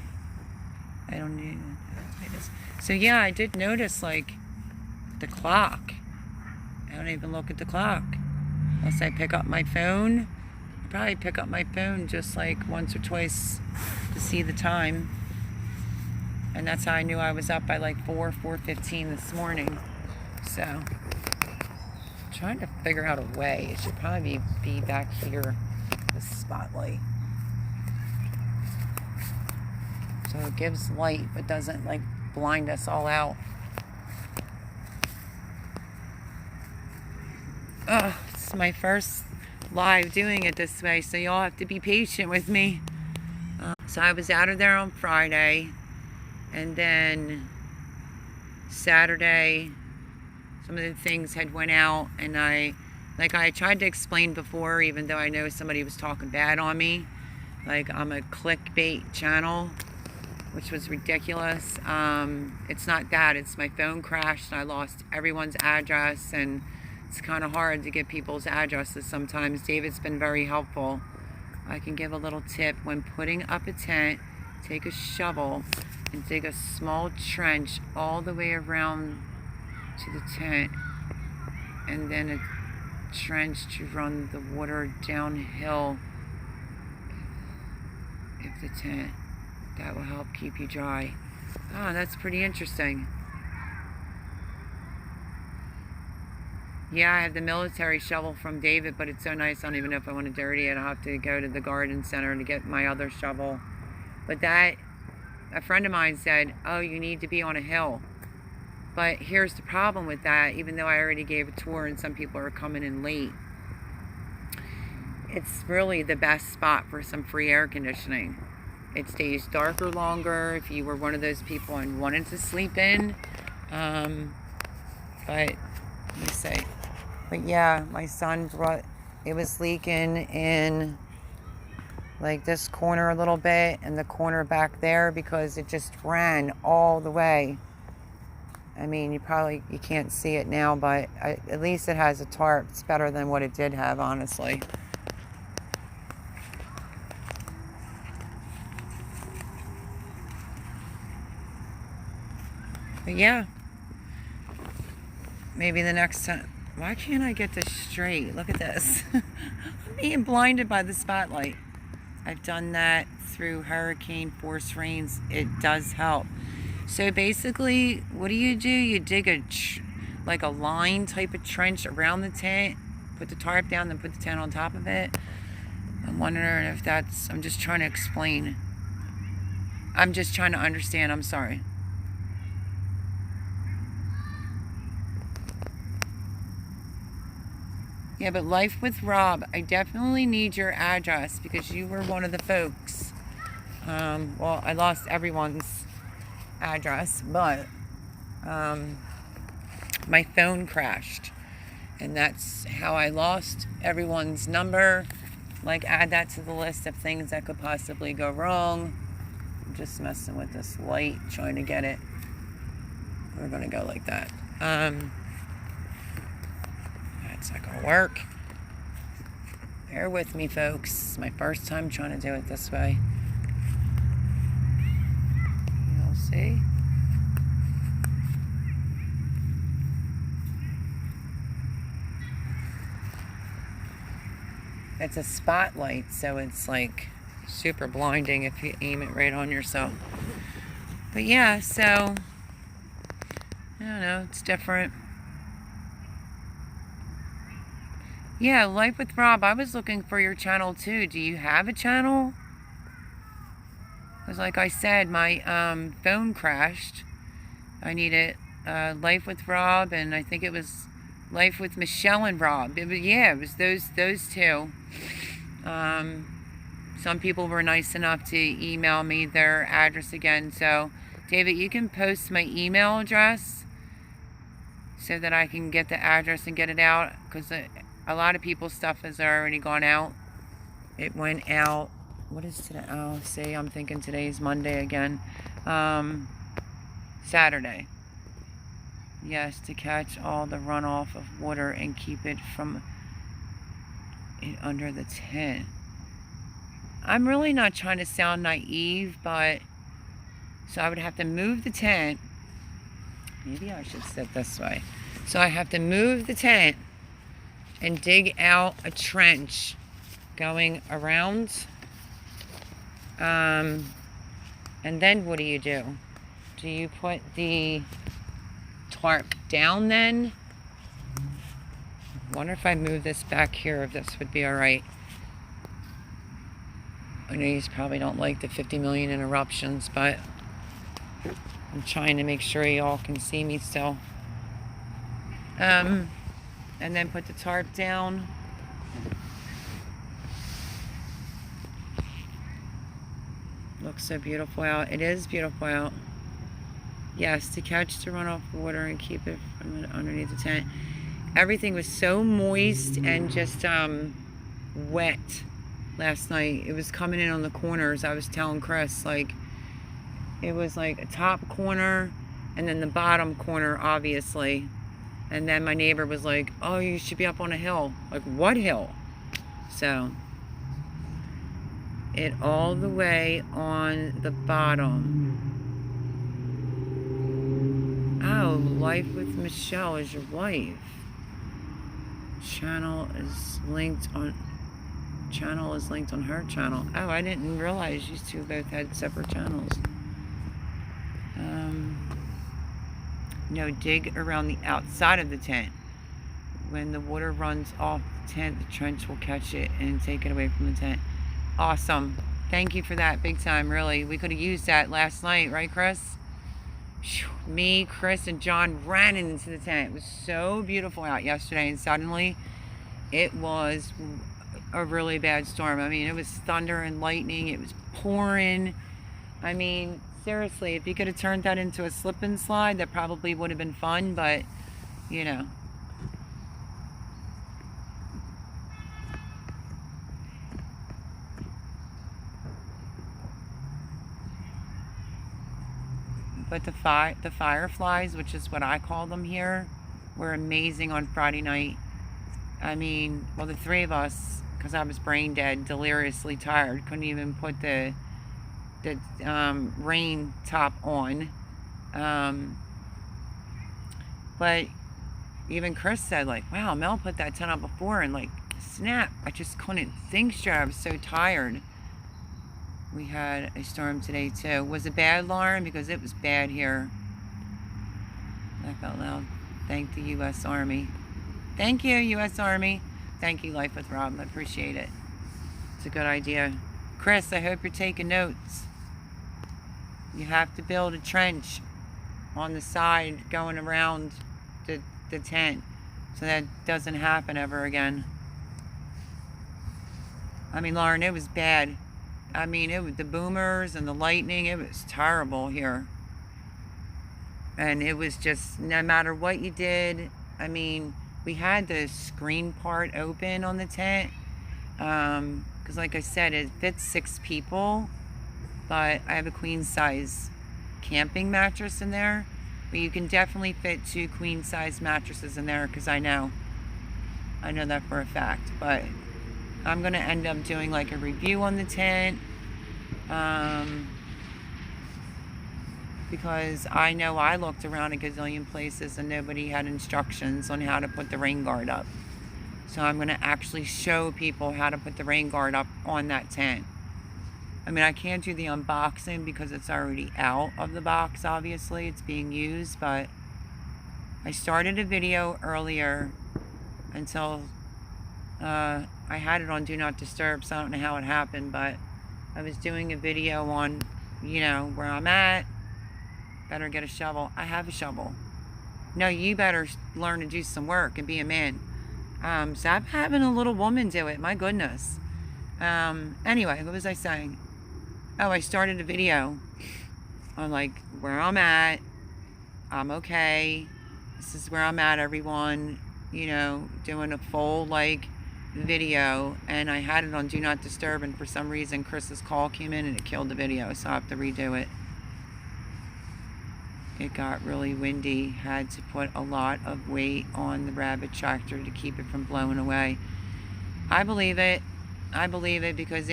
don't need it. So yeah, I did notice like the clock. I don't even look at the clock. Unless I pick up my phone. I'll probably pick up my phone just like once or twice to see the time. And that's how I knew I was up by like 4:15 this morning. So, I'm trying to figure out a way. It should probably be back here, this spotlight. So it gives light, but doesn't like blind us all out. It's my first live doing it this way, so y'all have to be patient with me. So I was out of there on Friday, and then Saturday, some of the things had went out, and I tried to explain before, even though I know somebody was talking bad on me, like I'm a clickbait channel, which was ridiculous. It's not that, it's my phone crashed and I lost everyone's address, and it's kind of hard to get people's addresses sometimes. David's been very helpful. I can give a little tip: when putting up a tent, take a shovel and dig a small trench all the way around to the tent, and then a trench to run the water downhill of the tent. That will help keep you dry. Oh, that's pretty interesting. Yeah, I have the military shovel from David, but it's so nice I don't even know if I want to dirty it. I'll have to go to the garden center to get my other shovel. But that, a friend of mine said, oh, you need to be on a hill. But here's the problem with that, even though I already gave a tour and some people are coming in late. It's really the best spot for some free air conditioning. It stays darker longer if you were one of those people and wanted to sleep in. But let me see. But yeah, my son brought, it was leaking in like this corner a little bit and the corner back there because it just ran all the way. I mean, you can't see it now, but at least it has a tarp. It's better than what it did have, honestly. But yeah, maybe the next time. Why can't I get this straight? Look at this. I'm being blinded by the spotlight. I've done that through hurricane force rains. It does help. So basically, what do? You dig like a line type of trench around the tent, put the tarp down, then put the tent on top of it. I'm wondering if that's, I'm just trying to explain. I'm just trying to understand, I'm sorry. Yeah, but Life with Rob, I definitely need your address because you were one of the folks. Well, I lost everyone's address, but my phone crashed, and that's how I lost everyone's number. Like, add that to the list of things that could possibly go wrong. I'm just messing with this light, trying to get it. We're gonna go like that. That's not gonna work. Bear with me, folks. It's my first time trying to do it this way. You'll see. It's a spotlight, so it's like super blinding if you aim it right on yourself. But yeah, so I don't know, it's different. Yeah, Life with Rob, I was looking for your channel too. Do you have a channel? Because like I said, my phone crashed. I needed Life with Rob, and I think it was Life with Michelle and Rob. It was those two. Some people were nice enough to email me their address again. So, David, you can post my email address so that I can get the address and get it out, because a lot of people's stuff has already gone out. It went out, what is today? Oh, see, I'm thinking today's Monday again. Saturday. Yes, to catch all the runoff of water and keep it from under the tent. I'm really not trying to sound naive, but so I would have to move the tent. Maybe I should sit this way. So I have to move the tent and dig out a trench going around. And then what do? Do you put the tarp down then? I wonder if I move this back here, if this would be all right. I know you probably don't like the 50 million interruptions, but I'm trying to make sure you all can see me still. And then put the tarp down. Looks so beautiful out. It is beautiful out. Yes, to catch the runoff water and keep it from underneath the tent. Everything was so moist and just wet last night. It was coming in on the corners. I was telling Chris, like, it was like a top corner and then the bottom corner, obviously. And then my neighbor was like, oh, you should be up on a hill. Like, what hill? So, it all the way on the bottom. Oh, Life with Michelle is your wife. Channel is linked on her channel. Oh, I didn't realize you two both had separate channels. No, dig around the outside of the tent. When the water runs off the tent, the trench will catch it and take it away from the tent. Awesome. Thank you for that, big time, really. We could have used that last night, right, Chris? Me, Chris, and John ran into the tent. It was so beautiful out yesterday, and suddenly it was a really bad storm. I mean, it was thunder and lightning. It was pouring. I mean, seriously, if you could have turned that into a slip and slide, that probably would have been fun, but, you know. But the fireflies, which is what I call them here, were amazing on Friday night. I mean, well, the three of us, because I was brain dead, deliriously tired, couldn't even put the rain top on. But even Chris said, like, wow, Mel put that tent up before, and like, snap, I just couldn't think straight. I was so tired. We had a storm today too. Was it bad, Lauren? Because it was bad here. Laugh out loud. Thank the U.S. Army. Thank you, U.S. Army. Thank you, Life with Rob. I appreciate it. It's a good idea. Chris, I hope you're taking notes. You have to build a trench on the side going around the tent so that doesn't happen ever again. I mean, Lauren, it was bad. I mean, it was the boomers and the lightning. It was terrible here. And it was just, no matter what you did, I mean, we had the screen part open on the tent. Because like I said, it fits 6 people. But I have a queen size camping mattress in there. But you can definitely fit 2 queen size mattresses in there, because I know that for a fact. But I'm going to end up doing like a review on the tent. Because I know I looked around a gazillion places and nobody had instructions on how to put the rain guard up. So I'm going to actually show people how to put the rain guard up on that tent. I mean, I can't do the unboxing because it's already out of the box, obviously. It's being used, but I started a video earlier until I had it on Do Not Disturb, so I don't know how it happened, but I was doing a video on, you know, where I'm at. Better get a shovel. I have a shovel. No, you better learn to do some work and be a man. So I'm having a little woman do it. My goodness. Anyway, what was I saying? Oh, I started a video on like where I'm at. I'm okay. This is where I'm at, everyone. You know, doing a full like video, and I had it on Do Not Disturb, and for some reason Chris's call came in and it killed the video, so I have to redo it. It got really windy. Had to put a lot of weight on the rabbit tractor to keep it from blowing away. I believe it. I believe it because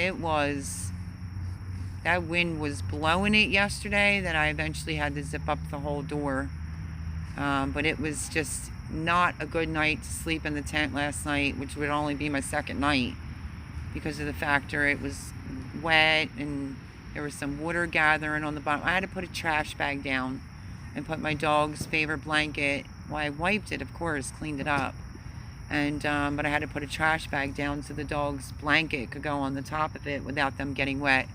that wind was blowing it yesterday that I eventually had to zip up the whole door. But it was just not a good night to sleep in the tent last night, which would only be my second night because of the factor it was wet and there was some water gathering on the bottom. I had to put a trash bag down and put my dog's favorite blanket. Well, I wiped it, of course, cleaned it up. And but I had to put a trash bag down so the dog's blanket could go on the top of it without them getting wet.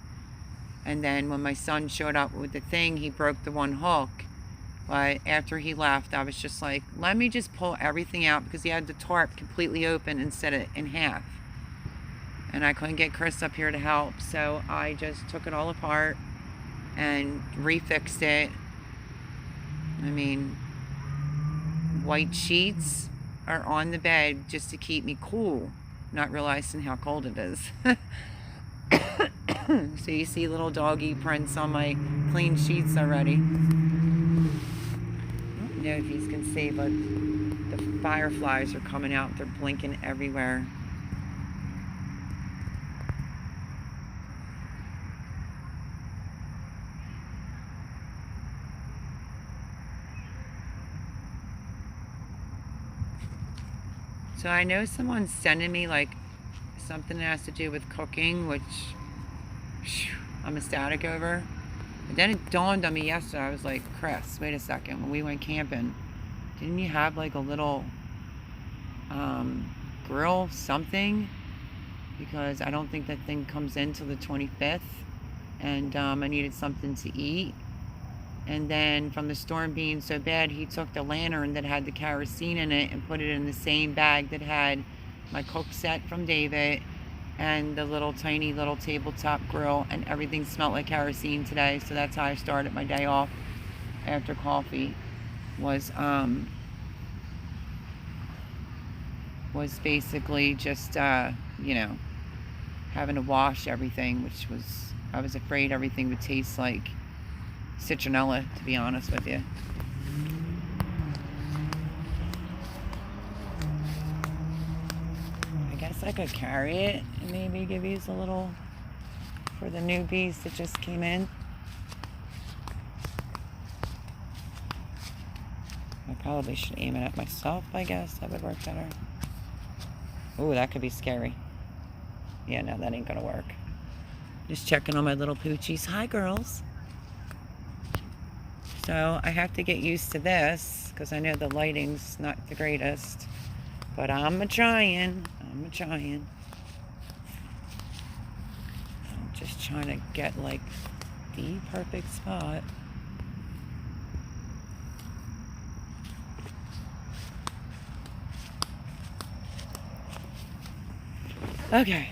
And then when my son showed up with the thing, he broke the one hook. But after he left, I was just like, let me just pull everything out, because he had the tarp completely open instead of in half. And I couldn't get Chris up here to help, so I just took it all apart and refixed it. I mean, white sheets are on the bed just to keep me cool, not realizing how cold it is. So you see little doggy prints on my clean sheets already. I don't know if you can see, but the fireflies are coming out. They're blinking everywhere. So I know someone's sending me like something that has to do with cooking, which I'm ecstatic over. But then it dawned on me yesterday. I was like, Chris, wait a second. When we went camping, didn't you have like a little grill something? Because I don't think that thing comes in till the 25th. And I needed something to eat. And then from the storm being so bad, he took the lantern that had the kerosene in it and put it in the same bag that had my cook set from David and the little tiny little tabletop grill, and everything smelled like kerosene today. So that's how I started my day off after coffee, was basically just you know, having to wash everything, which was, I was afraid everything would taste like citronella, to be honest with you. I guess I could carry it and maybe give these a little for the newbies that just came in. I probably should aim it at myself, I guess. That would work better. Ooh, that could be scary. Yeah, no, that ain't gonna work. Just checking on my little poochies. Hi, girls. So I have to get used to this because I know the lighting's not the greatest. But I'm a-trying. I'm a-trying. I'm just trying to get like the perfect spot. Okay.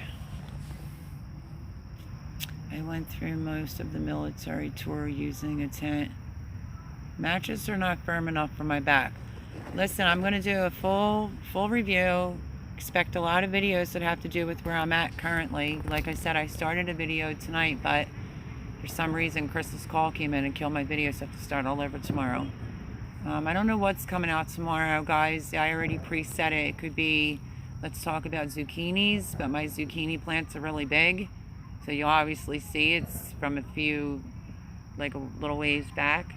I went through most of the military tour using a tent. Mattress are not firm enough for my back. Listen, I'm going to do a full review. Expect a lot of videos that have to do with where I'm at currently. Like I said, I started a video tonight, but for some reason Chris's call came in and killed my video, so I have to start all over tomorrow. I don't know what's coming out tomorrow, guys. I already preset it. It could be, let's talk about zucchinis, but my zucchini plants are really big. So you'll obviously see it's from a few, like a little ways back.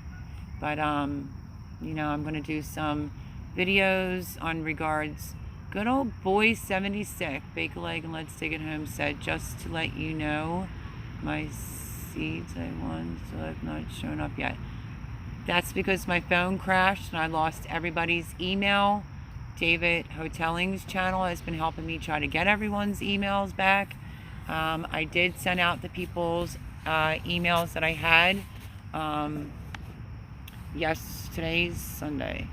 But, you know, I'm going to do some videos on regards. Good old boy 76, bake a leg and let's take it home, said, just to let you know, my seeds I won still have not shown up yet. That's because my phone crashed and I lost everybody's email. David Hotelling's channel has been helping me try to get everyone's emails back. I did send out the people's emails that I had. Yes, today's Sunday.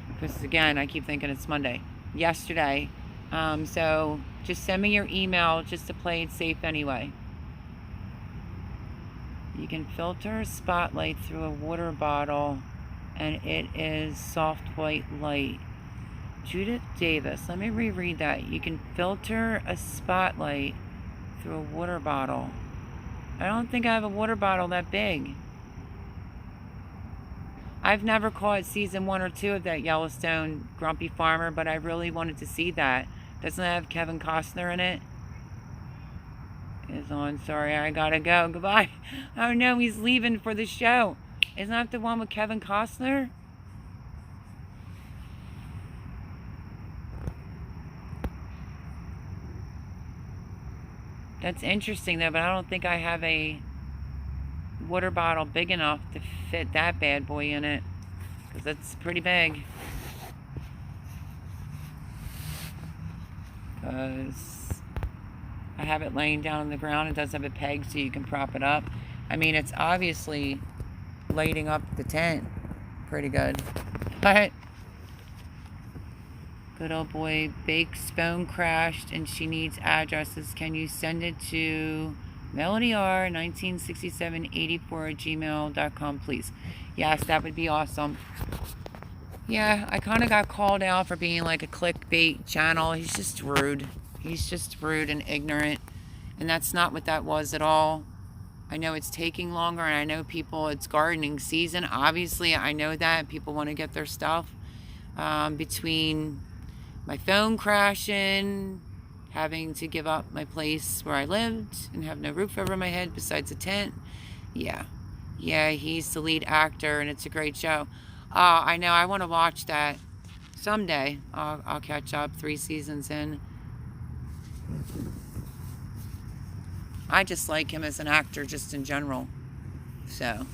Because again, I keep thinking it's Monday. Yesterday. So just send me your email just to play it safe anyway. You can filter a spotlight through a water bottle and it is soft white light. Judith Davis. Let me reread that. You can filter a spotlight through a water bottle. I don't think I have a water bottle that big. I've never caught season 1 or 2 of that Yellowstone Grumpy Farmer, but I really wanted to see that. Doesn't it have Kevin Costner in it? Is on. Sorry, I gotta go. Goodbye. Oh no, he's leaving for the show. Isn't that the one with Kevin Costner? That's interesting though, but I don't think I have a water bottle big enough to fit that bad boy in it, because it's pretty big. Because I have it laying down on the ground. It does have a peg so you can prop it up. I mean, it's obviously lighting up the tent pretty good. But good old boy Bake's phone crashed and she needs addresses. Can you send it to melodyr196784@gmail.com, please? Yes, that would be awesome. Yeah, I kind of got called out for being like a clickbait channel. He's just rude. He's just rude and ignorant. And that's not what that was at all. I know it's taking longer, and I know people, it's gardening season. Obviously, I know that. People want to get their stuff. Between my phone crashing, having to give up my place where I lived, and have no roof over my head besides a tent. Yeah. Yeah, he's the lead actor, and it's a great show. I know, I want to watch that. someday I'll catch up 3 seasons in. I just like him as an actor just in general. So.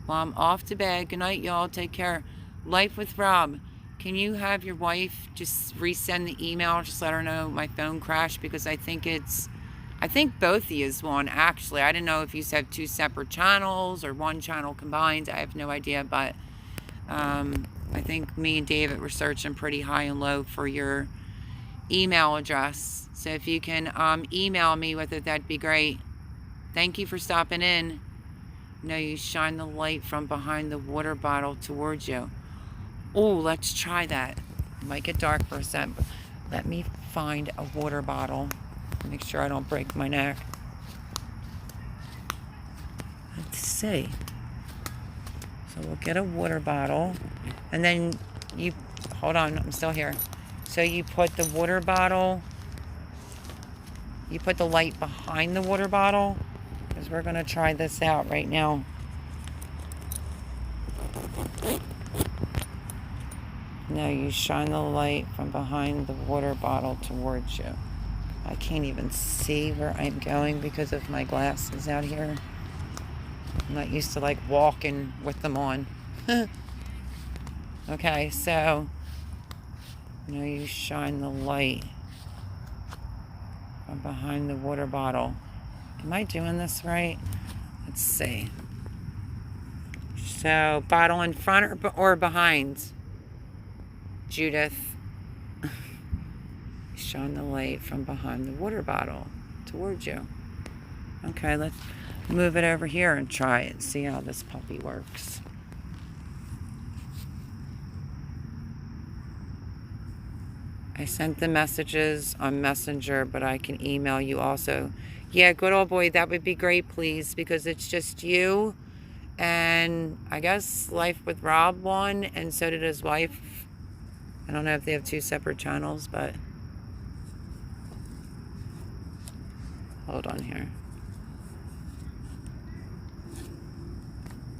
Well, I'm off to bed. Good night, y'all. Take care. Life with Rob. Can you have your wife just resend the email? Just let her know my phone crashed, because I think both of yous won, actually. I didn't know if you have 2 separate channels or 1 channel combined. I have no idea, but I think me and David were searching pretty high and low for your email address. So if you can email me with it, that'd be great. Thank you for stopping in. No, you shine the light from behind the water bottle towards you. Oh, let's try that. It might get dark for a second, but let me find a water bottle. Make sure I don't break my neck. Let's see. So we'll get a water bottle. And then you, hold on, I'm still here. So you put the water bottle, you put the light behind the water bottle, because we're going to try this out right now. No, you shine the light from behind the water bottle towards you. I can't even see where I'm going because of my glasses out here. I'm not used to like walking with them on. Okay, so you shine the light from behind the water bottle. Am I doing this right? Let's see. So, bottle in front or behind? Judith. Shine the light from behind the water bottle towards you. Okay, let's move it over here and try it. See how this puppy works. I sent the messages on Messenger, but I can email you also. Yeah, good old boy, that would be great, please, because it's just you, and I guess Life with Rob won, and so did his wife. I don't know if they have 2 separate channels, but hold on here.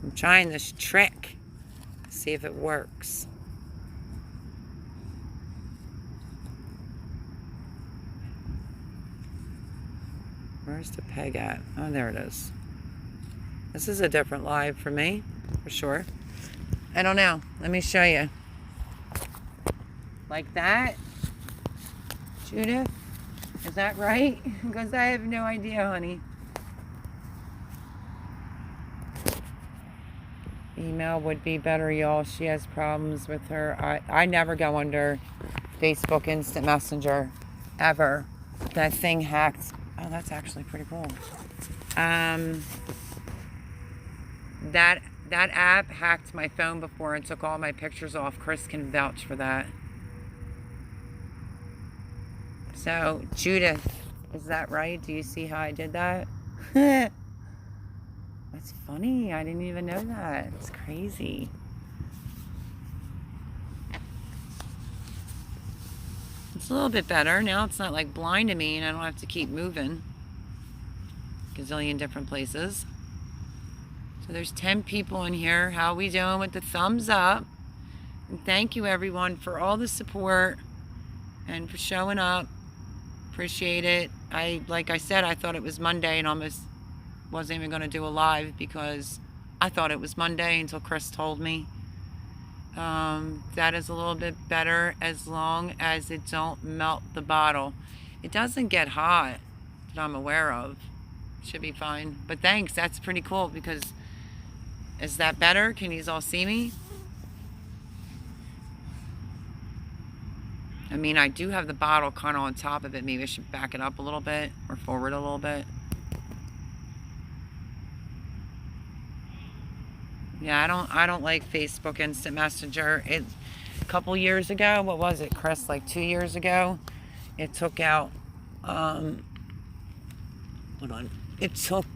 I'm trying this trick. See if it works. Where's the peg at? Oh, there it is. This is a different live for me, for sure. I don't know. Let me show you. Like that? Judith? Is that right? Because I have no idea, honey. Email would be better, y'all. She has problems with her. I never go under Facebook Instant Messenger. Ever. That thing hacked. Oh, that's actually pretty cool. That app hacked my phone before and took all my pictures off. Chris can vouch for that. So, Judith, is that right? Do you see how I did that? That's funny. I didn't even know that. It's crazy. It's a little bit better. Now it's not like blind to me and I don't have to keep moving. Gazillion different places. So there's 10 people in here. How we doing with the thumbs up? And thank you everyone for all the support and for showing up. Appreciate it. Like I said, I thought it was Monday and almost wasn't even going to do a live because I thought it was Monday until Chris told me. That is a little bit better as long as it don't melt the bottle. It doesn't get hot that I'm aware of. Should be fine. But thanks, that's pretty cool because is that better? Can you all see me? I mean, I do have the bottle kind of on top of it. Maybe I should back it up a little bit or forward a little bit. Yeah, I don't like Facebook Instant Messenger. A couple years ago, what was it, Chris? Like 2 years ago, it took out, hold on. It took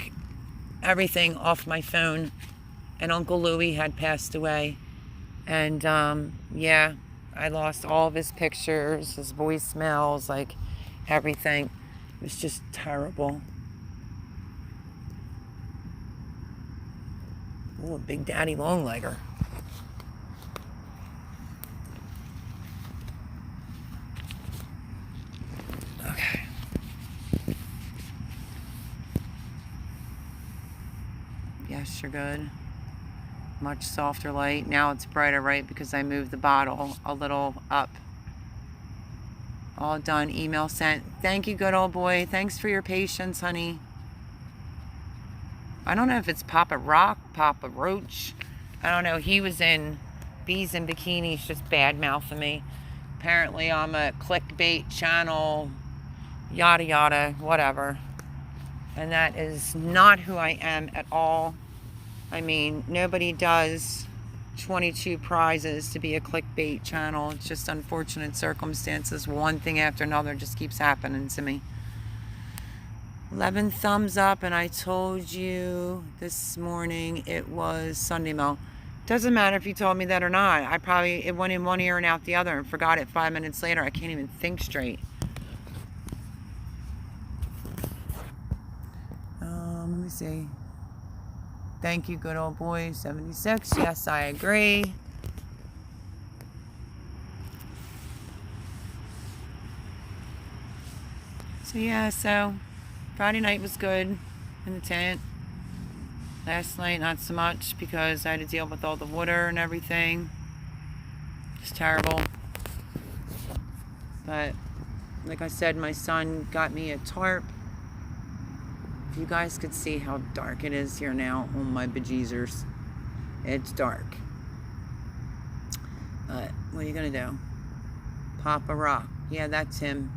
everything off my phone, and Uncle Louie had passed away. And, yeah, I lost all of his pictures, his voicemails, like everything. It was just terrible. Ooh, a big daddy long legger. Okay. Yes, you're good. Much softer light. Now it's brighter, right? Because I moved the bottle a little up. All done. Email sent. Thank you, good old boy. Thanks for your patience, honey. I don't know if it's Papa Rock, Papa Roach. I don't know. He was in Bees and Bikinis, just bad mouthing me. Apparently I'm a clickbait channel, yada yada, whatever. And that is not who I am at all. I mean, nobody does 22 prizes to be a clickbait channel. It's just unfortunate circumstances. One thing after another just keeps happening to me. 11 thumbs up, and I told you this morning it was Sunday Mo. Doesn't matter if you told me that or not. It went in one ear and out the other and forgot it 5 minutes later. I can't even think straight. Let me see. Thank you, good old boy, 76. Yes, I agree. So yeah, so Friday night was good in the tent. Last night, not so much because I had to deal with all the water and everything. It's terrible. But like I said, my son got me a tarp. If you guys could see how dark it is here now, oh my bejeezers. It's dark. But what are you gonna do? Papa Rock. Yeah, that's him.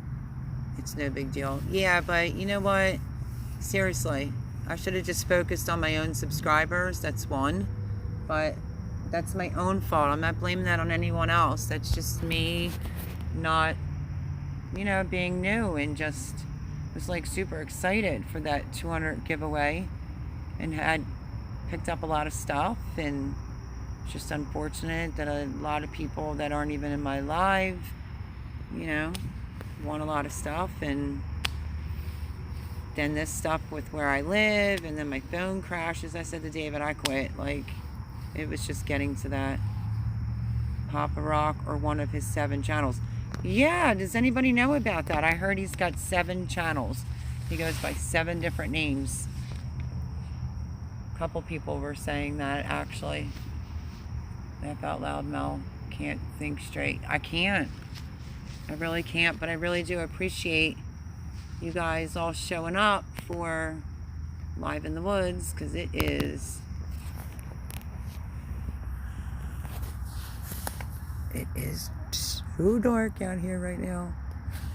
It's no big deal. Yeah, but you know what? Seriously, I should have just focused on my own subscribers. That's one. But that's my own fault. I'm not blaming that on anyone else. That's just me not, you know, being new and just was like super excited for that 200 giveaway and had picked up a lot of stuff, and it's just unfortunate that a lot of people that aren't even in my live, you know, won a lot of stuff. And then this stuff with where I live, and then my phone crashes. I said to David, I quit. Like, it was just getting to that. Papa Rock or one of his 7 channels. Yeah, does anybody know about that? I heard he's got 7 channels. He goes by 7 different names. A couple people were saying that, actually. Laugh out loud, Mel. Can't think straight. I can't. I really can't, but I really do appreciate you guys all showing up for Live in the Woods, because it is so dark out here right now,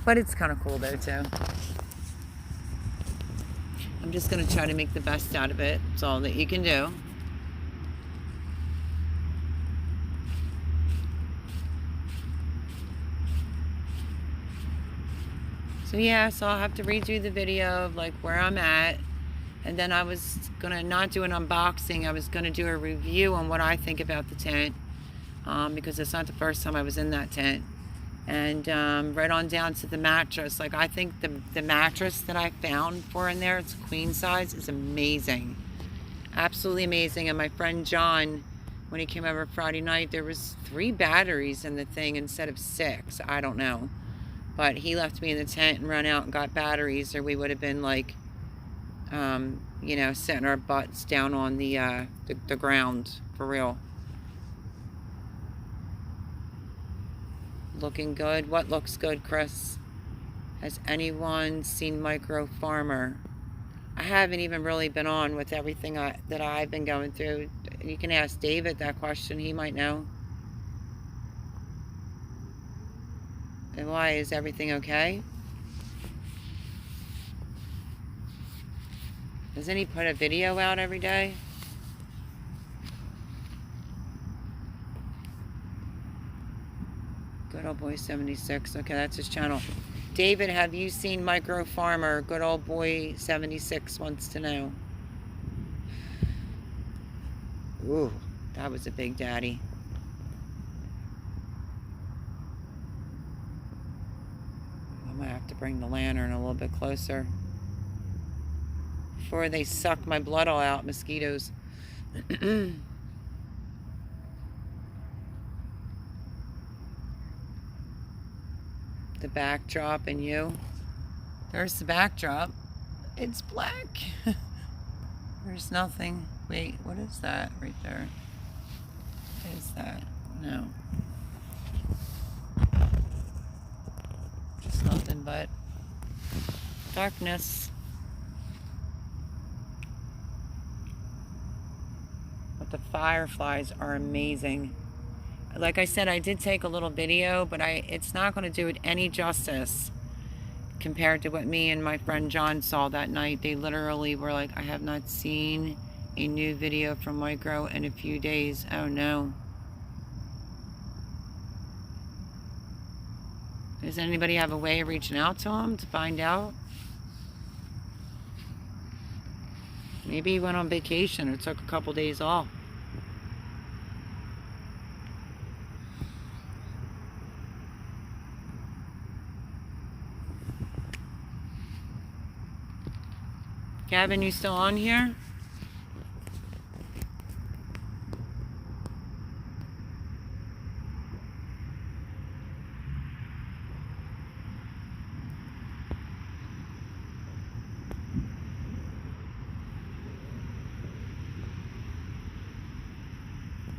but it's kind of cool though too. I'm just gonna try to make the best out of it. It's all that you can do. So yeah, so I'll have to redo the video of like where I'm at, and then I was gonna not do an unboxing. I was gonna do a review on what I think about the tent, because it's not the first time I was in that tent. And right on down to the mattress. Like, I think the mattress that I found for in there, it's queen size, is amazing, absolutely amazing. And my friend John, when he came over Friday night, there was 3 batteries in the thing instead of 6. I don't know. But he left me in the tent and ran out and got batteries, or we would have been like, you know, sitting our butts down on the ground, for real. Looking good. What looks good, Chris? Has anyone seen Micro Farmer? I haven't even really been on with everything that I've been going through. You can ask David that question. He might know. And why? Is everything okay? Doesn't he put a video out every day? Good old boy 76. Okay, that's his channel. David, have you seen Micro Farmer? Good old boy 76 wants to know. Ooh, that was a big daddy. I might have to bring the lantern a little bit closer before they suck my blood all out, mosquitoes. The backdrop and you. There's the backdrop. It's black. There's nothing. Wait, what is that right there? What is that? No. Just nothing but darkness. But the fireflies are amazing. Like I said, I did take a little video, but it's not going to do it any justice compared to what me and my friend John saw that night. They literally were like, I have not seen a new video from Micro in a few days. Oh no. Does anybody have a way of reaching out to him to find out? Maybe he went on vacation or took a couple days off. Gavin, you still on here?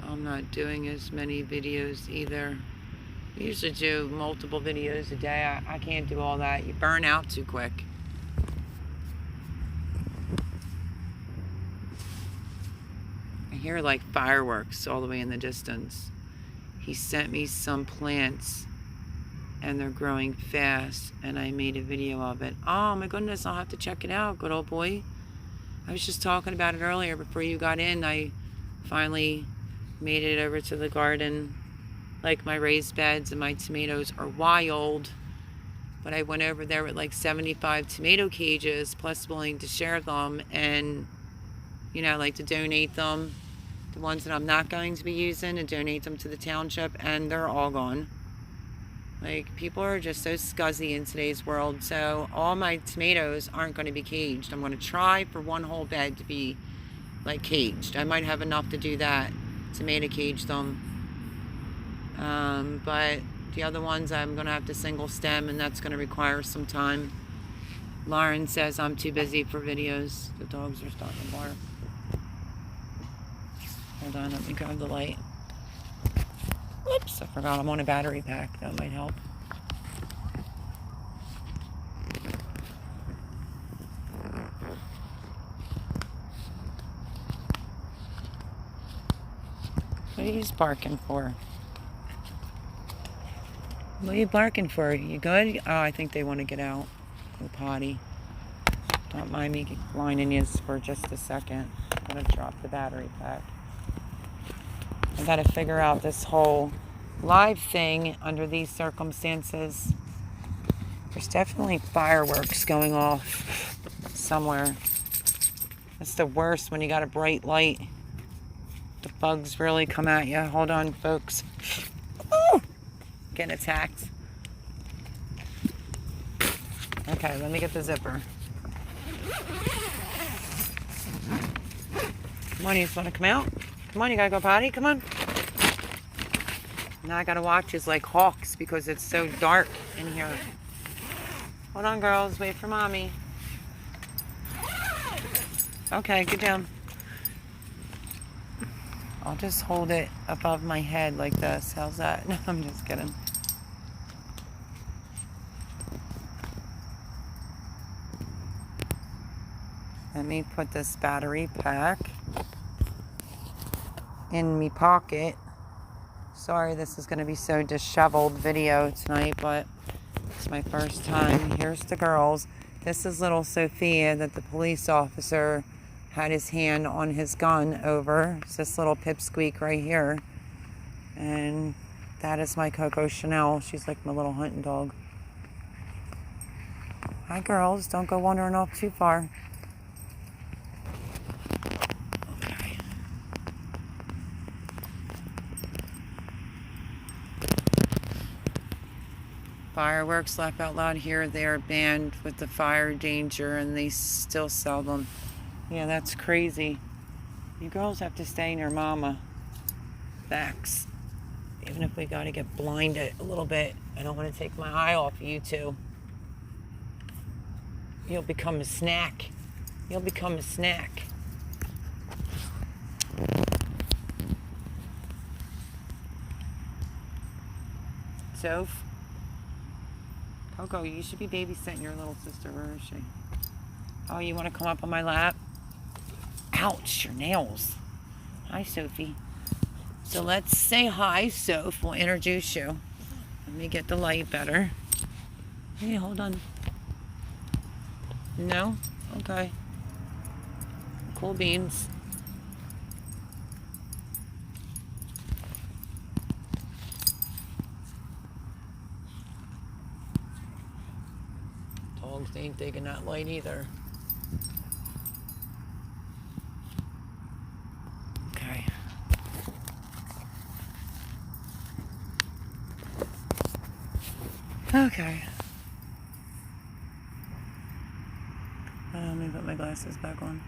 I'm not doing as many videos either. I usually do multiple videos a day. I can't do all that. You burn out too quick. I hear like fireworks all the way in the distance. He sent me some plants and they're growing fast and I made a video of it. Oh my goodness, I'll have to check it out, good old boy. I was just talking about it earlier before you got in. I finally made it over to the garden. Like my raised beds and my tomatoes are wild, but I went over there with like 75 tomato cages plus willing to share them and, you know, like to donate them, the ones that I'm not going to be using, and donate them to the township, and they're all gone. Like, people are just so scuzzy in today's world. So all my tomatoes aren't going to be caged. I'm going to try for one whole bed to be like caged. I might have enough to do that, tomato cage them. But the other ones I'm going to have to single stem, and that's going to require some time. Lauren says I'm too busy for videos. The dogs are starting to bark. Hold on, let me grab the light. Whoops, I forgot I'm on a battery pack. That might help. What are you barking for? What are you barking for? You good? Oh, I think they want to get out. Go potty. Don't mind me lining you for just a second. I'm going to drop the battery pack. I got to figure out this whole live thing under these circumstances. There's definitely fireworks going off somewhere. It's the worst when you got a bright light. The bugs really come at you. Hold on, folks. Ooh! Getting attacked. Okay, let me get the zipper. Come on, you just want to come out? Come on, you gotta go potty? Come on. Now I gotta watch is like hawks because it's so dark in here. Hold on, girls. Wait for mommy. Okay, get down. I'll just hold it above my head like this. How's that? No, I'm just kidding. Let me put this battery pack in me pocket. Sorry this is going to be so disheveled video tonight, but it's my first time. Here's the girls. This is little Sophia that the police officer had his hand on his gun over. It's this little pipsqueak right here. And that is my Coco Chanel. She's like my little hunting dog. Hi girls, don't go wandering off too far. Fireworks, laugh out loud here. They are banned with the fire danger and they still sell them. Yeah, that's crazy. You girls have to stay near Mama. Facts. Even if we gotta get blinded a little bit. I don't want to take my eye off of you two. You'll become a snack. You'll become a snack. Soph? Coco, you should be babysitting your little sister. Where is she? Oh, you want to come up on my lap? Ouch, your nails. Hi, Sophie. So let's say hi, Soph. We'll introduce you. Let me get the light better. Hey, hold on. No? Okay. Cool beans. Dogs ain't digging that light either. Okay. Okay. Let me put my glasses back on.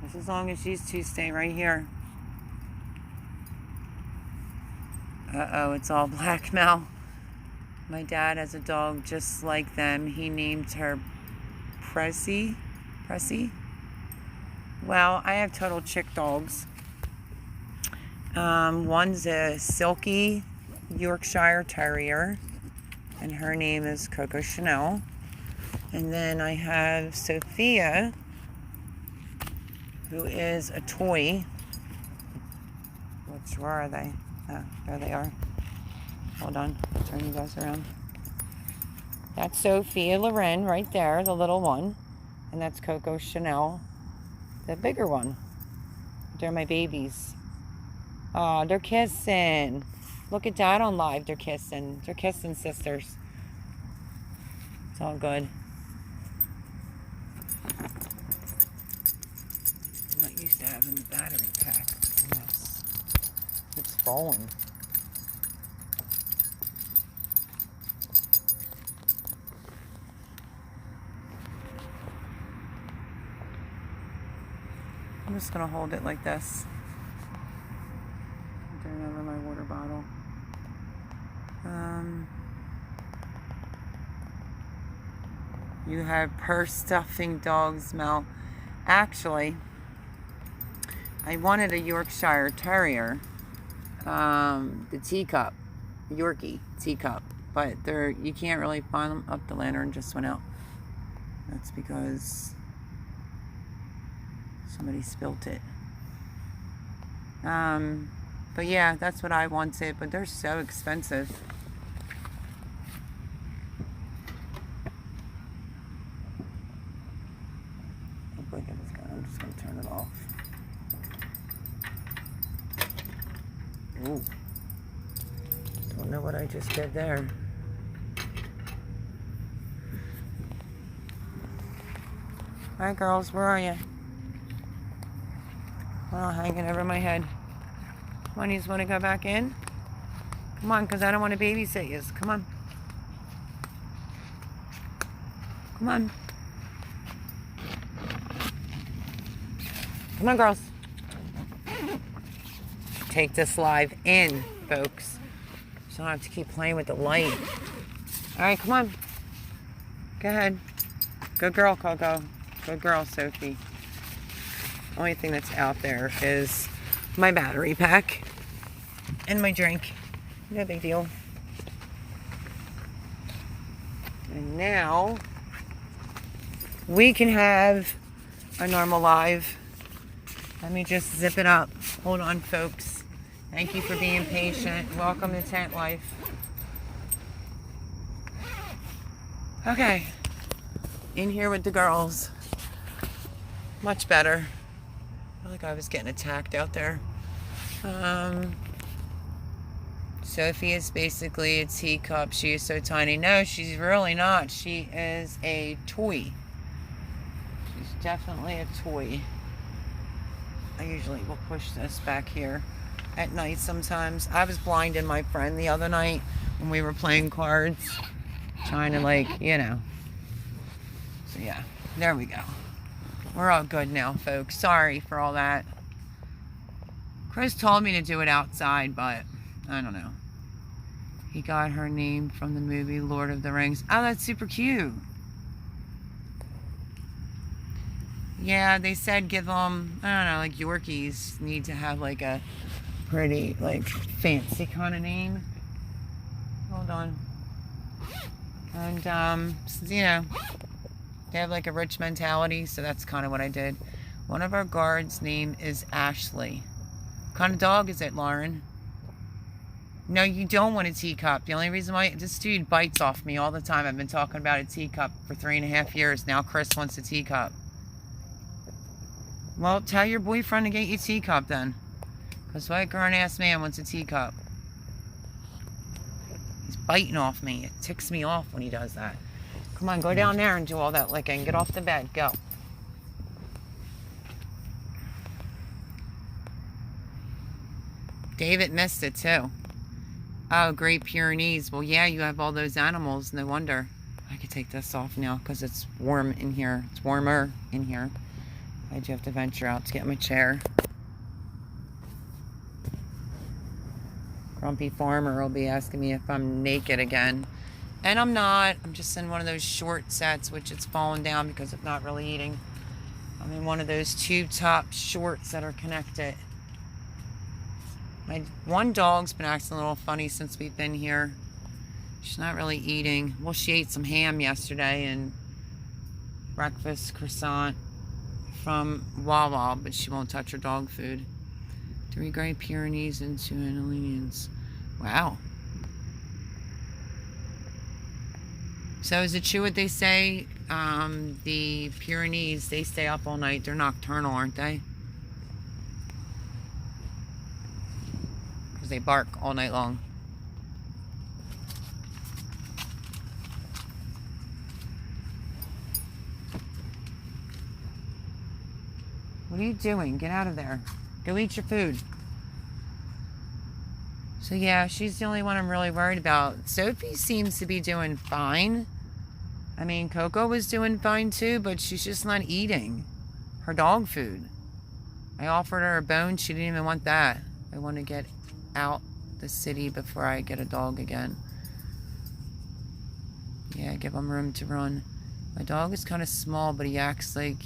Just as long as these two stay right here. Uh-oh, it's all black now. My dad has a dog just like them. He named her Pressy. Pressy? Well, I have total chick dogs. One's a silky Yorkshire Terrier, and her name is Coco Chanel. And then I have Sophia, who is a toy. Where are they? Oh, there they are. Hold on, turn you guys around. That's Sophia Loren right there, the little one. And that's Coco Chanel, the bigger one. They're my babies. Oh, they're kissing. Look at Dad on live. They're kissing. They're kissing, sisters. It's all good. I'm not used to having the battery pack. Yes. It's falling. I'm just going to hold it like this. Turn over my water bottle. You have purse stuffing dogs, Mel. Actually, I wanted a Yorkshire Terrier. The teacup. Yorkie teacup. But you can't really find them. Up, the lantern just went out. That's because somebody spilt it. But yeah, that's what I wanted, but they're so expensive. I'm just going to turn it off. Ooh. Don't know what I just did there. Alright, girls, where are you? Well, hanging over my head. Come on, you just want to go back in? Come on, because I don't want to babysit you. Come on. Come on. Come on, girls. Take this live in, folks. So I don't have to keep playing with the light. All right, come on. Go ahead. Good girl, Coco. Good girl, Sophie. Only thing that's out there is my battery pack and my drink. No big deal. And now we can have a normal live. Let me just zip it up. Hold on, folks. Thank you for being patient. Welcome to Tent Life. Okay. In here with the girls. Much better. I feel like I was getting attacked out there. Sophie is basically a teacup. She is so tiny. No, she's really not. She is a toy. She's definitely a toy. I usually will push this back here at night sometimes. I was blinding my friend the other night when we were playing cards. Trying to, like, you know. So, yeah. There we go. We're all good now, folks. Sorry for all that. Chris told me to do it outside, but I don't know. He got her name from the movie Lord of the Rings. Oh, that's super cute. Yeah, they said give them, I don't know, like Yorkies need to have like a pretty, like, fancy kind of name. Hold on. And, you know, they have like a rich mentality, so that's kind of what I did. One of our guards' name is Ashley. What kind of dog is it, Lauren? No, you don't want a teacup. The only reason why, this dude bites off me all the time. I've been talking about a teacup for 3.5 years. Now Chris wants a teacup. Well, tell your boyfriend to get you a teacup then. Because what grown-ass man wants a teacup? He's biting off me. It ticks me off when he does that. Come on, go down there and do all that licking. Get off the bed. Go. David missed it too. Oh, Great Pyrenees. Well, yeah, you have all those animals. No wonder. I could take this off now because it's warm in here. It's warmer in here. I do have to venture out to get my chair. Grumpy Farmer will be asking me if I'm naked again. And I'm not. I'm just in one of those short sets, which it's fallen down because of not really eating. I'm in one of those tube top shorts that are connected. My one dog's been acting a little funny since we've been here. She's not really eating. Well, she ate some ham yesterday and breakfast croissant from Wawa, but she won't touch her dog food. 3 Great Pyrenees and 2 Anatolians. Wow. So is it true what they say? The Pyrenees, they stay up all night. They're nocturnal, aren't they? Because they bark all night long. What are you doing? Get out of there. Go eat your food. So yeah, she's the only one I'm really worried about. Sophie seems to be doing fine. I mean, Coco was doing fine too, but she's just not eating her dog food. I offered her a bone. She didn't even want that. I want to get out the city before I get a dog again. Yeah, give him room to run. My dog is kind of small, but he acts like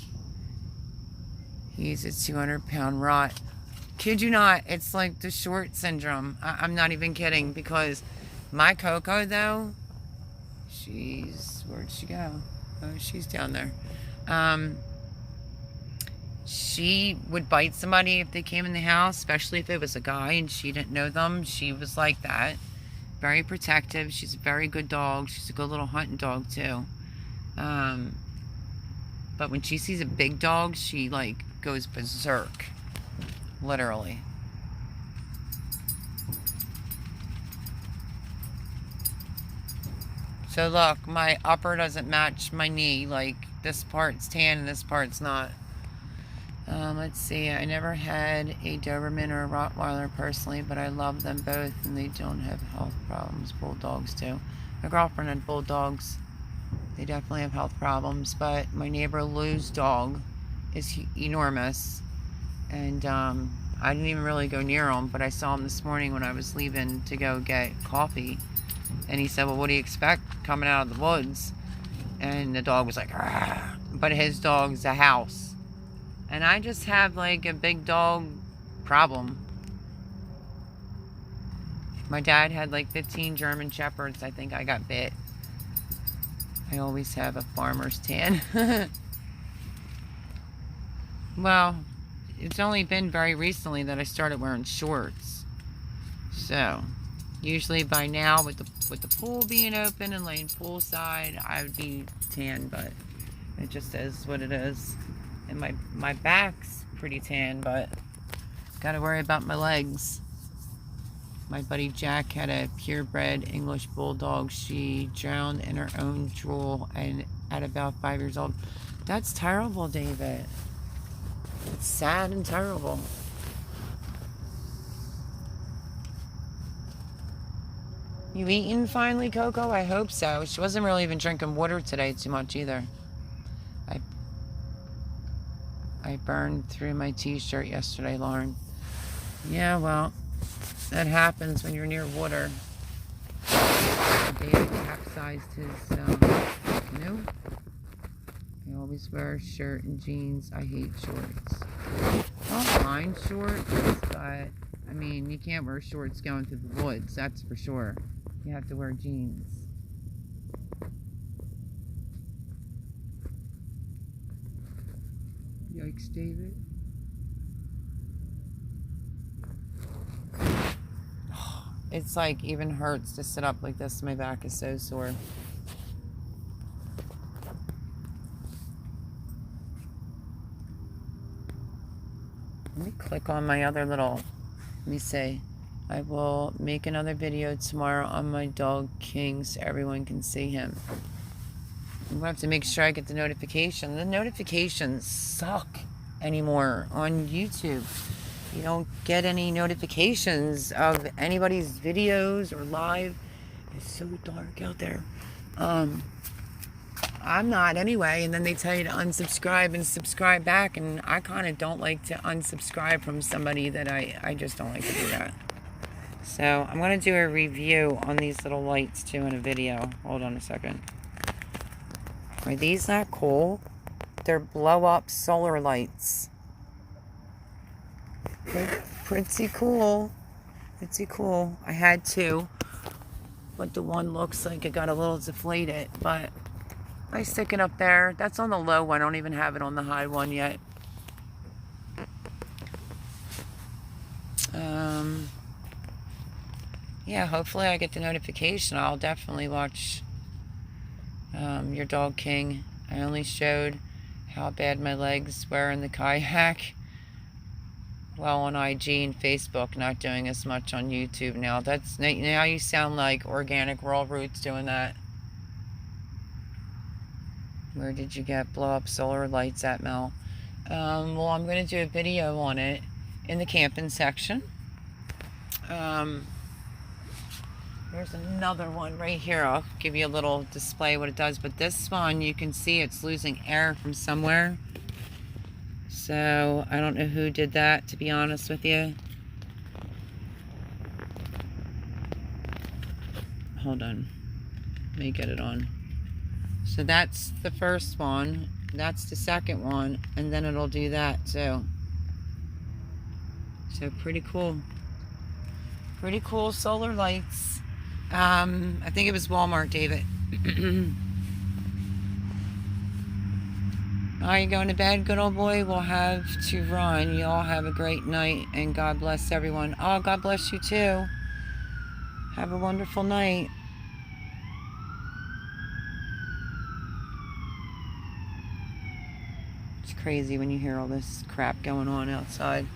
he's a 200-pound rot. Kid you not, it's like the short syndrome. I'm not even kidding, because my Coco, though, where'd she go? Oh, she's down there. She would bite somebody if they came in the house, especially if it was a guy and she didn't know them. She was like that. Very protective. She's a very good dog. She's a good little hunting dog, too. But when she sees a big dog, she, like, goes berserk. Literally. So look, my upper doesn't match my knee. Like, this part's tan and this part's not. Let's see. I never had a Doberman or a Rottweiler personally, but I love them both and they don't have health problems. Bulldogs do. My girlfriend had bulldogs. They definitely have health problems, but my neighbor Lou's dog is enormous. And I didn't even really go near him, but I saw him this morning when I was leaving to go get coffee. And he said, well, what do you expect coming out of the woods? And the dog was like, argh. But his dog's a house. And I just have like a big dog problem. My dad had like 15 German Shepherds. I think I got bit. I always have a farmer's tan. Well, it's only been very recently that I started wearing shorts. So, usually by now, with the pool being open and laying poolside, I would be tan, but it just is what it is. And my back's pretty tan, but gotta worry about my legs. My buddy Jack had a purebred English bulldog. She drowned in her own drool and at about 5 years old. That's terrible, David. It's sad and terrible. You eating finally, Coco? I hope so. She wasn't really even drinking water today too much either. I burned through my t-shirt yesterday, Lauren. Yeah, well, that happens when you're near water. David capsized his canoe. I always wear a shirt and jeans. I hate shorts. I don't mind shorts, but I mean, you can't wear shorts going through the woods, that's for sure. You have to wear jeans. Yikes, David. It's like even hurts to sit up like this. My back is so sore. Let me click on my other little, let me say, I will make another video tomorrow on my dog King so everyone can see him. I'm gonna have to make sure I get the notification. The notifications suck anymore on YouTube. You don't get any notifications of anybody's videos or live. It's so dark out there. I'm not anyway, and then they tell you to unsubscribe and subscribe back, and I kind of don't like to unsubscribe from somebody that I just don't like to do that. So I'm going to do a review on these little lights too in a video. Hold on a second. Are these not cool? They're blow up solar lights. They're pretty cool. Pretty cool. I had two, but the one looks like it got a little deflated, but I stick it up there. That's on the low one. I don't even have it on the high one yet. Yeah, hopefully I get the notification. I'll definitely watch your dog King. I only showed how bad my legs were in the kayak. Well, on IG and Facebook, not doing as much on YouTube now. Now you sound like Organic Raw Roots doing that. Where did you get blow up solar lights at, Mel? Well, I'm going to do a video on it in the camping section. There's another one right here. I'll give you a little display what it does. But this one, you can see it's losing air from somewhere. So, I don't know who did that, to be honest with you. Hold on. Let me get it on. So that's the first one. That's the second one. And then it'll do that too. So pretty cool. Pretty cool solar lights. I think it was Walmart, David. Are you going to bed, good old boy? We'll have to run. You all have a great night, and God bless everyone. Oh, God bless you too. Have a wonderful night. It's crazy when you hear all this crap going on outside.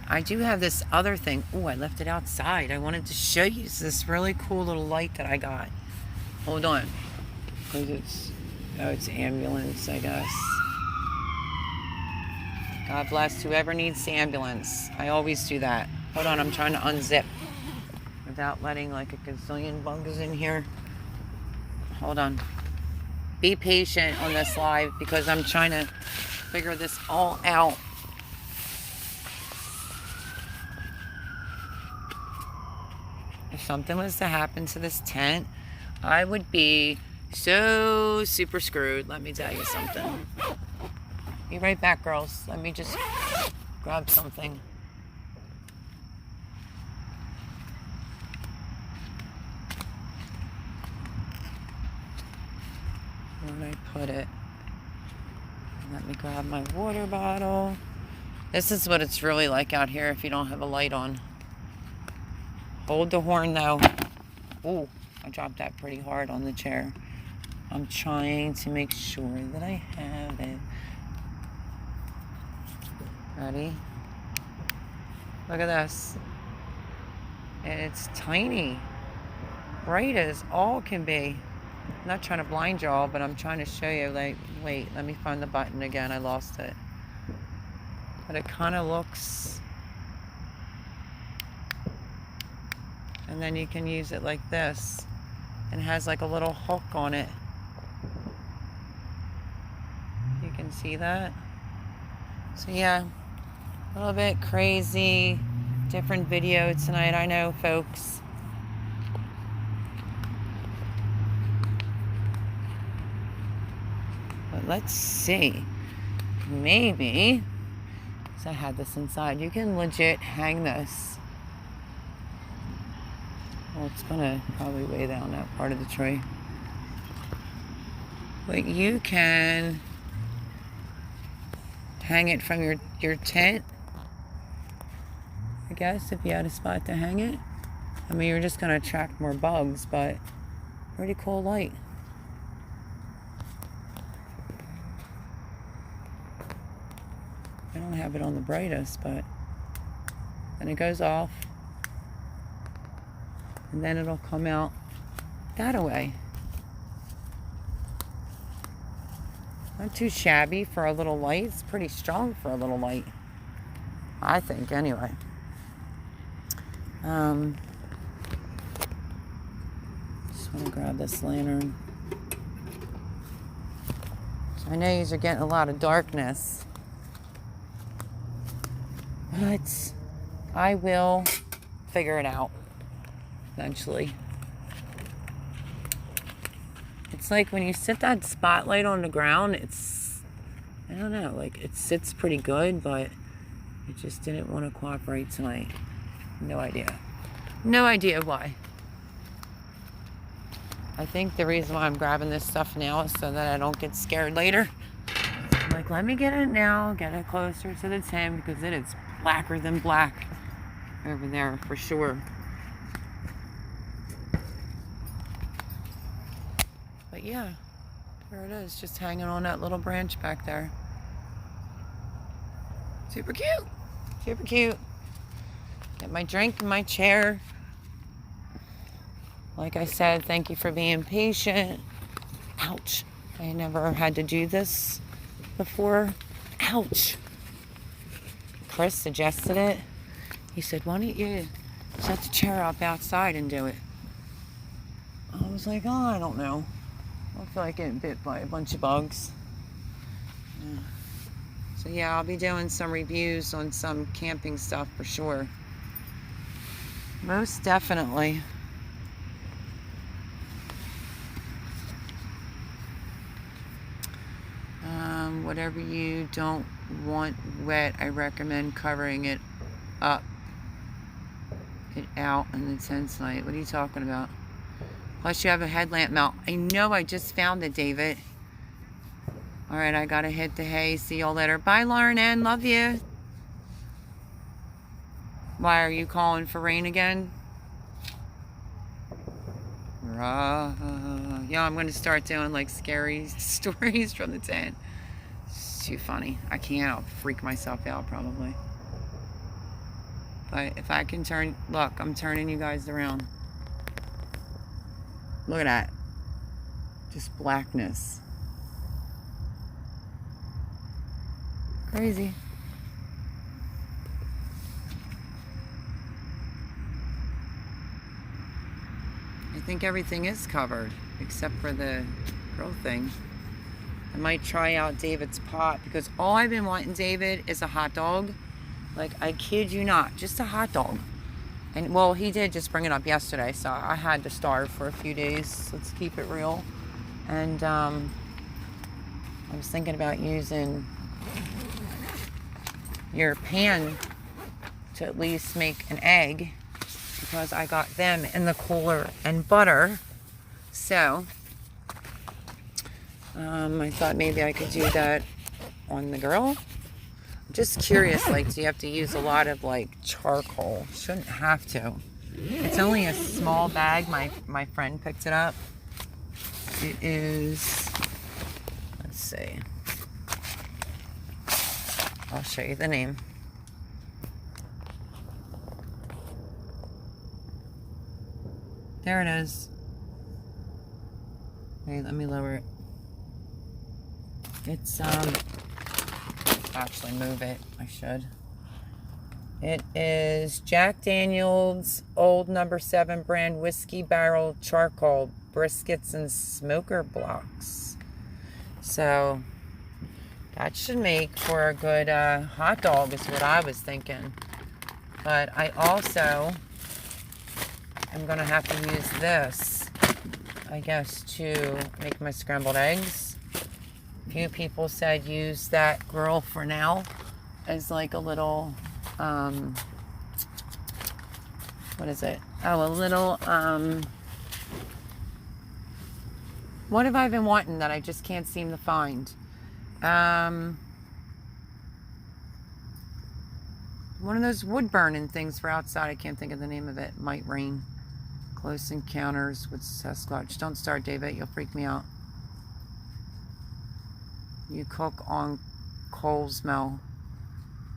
I do have this other thing. Oh, I left it outside. I wanted to show you this really cool little light that I got. Hold on. Because it's ambulance, I guess. God bless whoever needs the ambulance. I always do that. Hold on, I'm trying to unzip without letting like a gazillion bugs in here. Hold on. Be patient on this live because I'm trying to figure this all out. If something was to happen to this tent, I would be so super screwed. Let me tell you something. Be right back, girls. Let me just grab something. Where did I put it? Let me grab my water bottle. This is what it's really like out here if you don't have a light on. Hold the horn though. Ooh, I dropped that pretty hard on the chair. I'm trying to make sure that I have it. Ready? Look at this. And it's tiny. Bright as all can be. I'm not trying to blind y'all, but I'm trying to show you, like, wait, let me find the button again. I lost it. But it kind of looks, and then you can use it like this. And it has like a little hook on it. You can see that. So yeah, a little bit crazy, different video tonight, I know, folks. But let's see. Maybe, because I had this inside, you can legit hang this. Well, it's gonna probably weigh down that part of the tree. But you can hang it from your tent, I guess, if you had a spot to hang it. I mean, you're just gonna attract more bugs, but pretty cool light. I don't have it on the brightest, but then it goes off. And then it'll come out that way. Not too shabby for a little light. It's pretty strong for a little light, I think, anyway. Just want to grab this lantern. So I know you're getting a lot of darkness, but I will figure it out eventually. It's like when you sit that spotlight on the ground, it's, I don't know, like it sits pretty good, but it just didn't want to cooperate tonight. No idea. No idea why. I think the reason why I'm grabbing this stuff now is so that I don't get scared later. I'm like, let me get it now, get it closer to the tent, because it is blacker than black over there for sure. But yeah, there it is, just hanging on that little branch back there. Super cute. Super cute. Get my drink in my chair. Like I said, thank you for being patient. Ouch. I never had to do this before. Ouch. Chris suggested it. He said, why don't you set the chair up outside and do it? I was like, oh, I don't know. I feel like getting bit by a bunch of bugs. Yeah. So yeah, I'll be doing some reviews on some camping stuff for sure. Most definitely. Whatever you don't want wet, I recommend covering it up, it out in the tent light. What are you talking about? Plus you have a headlamp mount. I know, I just found it, David. All right, I gotta hit the hay. See y'all later. Bye, Lauren Ann. Love you. Why are you calling for rain again? Yeah, I'm gonna start doing like scary stories from the tent. It's too funny. I can't. I'll freak myself out probably. But if I can turn, look, I'm turning you guys around. Look at that. Just blackness. Crazy. I think everything is covered except for the grill thing. I might try out David's pot because all I've been wanting, David, is a hot dog. Like, I kid you not, just a hot dog. And well, he did just bring it up yesterday, so I had to starve for a few days. Let's keep it real. And I was thinking about using your pan to at least make an egg, because I got them in the cooler and butter. So I thought maybe I could do that on the grill. I'm just curious, like, do you have to use a lot of like charcoal? Shouldn't have to. It's only a small bag. My friend picked it up. It is, let's see, I'll show you the name. There it is. Wait, let me lower it. It's, actually move it. I should. It is Jack Daniel's Old No. 7 brand whiskey barrel charcoal briskets and smoker blocks. So that should make for a good hot dog is what I was thinking. But I also am going to have to use this, I guess, to make my scrambled eggs. A few people said use that grill for now as like a little, what is it? Oh, a little, what have I been wanting that I just can't seem to find? One of those wood burning things for outside. I can't think of the name of it. Might rain. Close encounters with Sasquatch. Don't start, David. You'll freak me out. You cook on coal smell.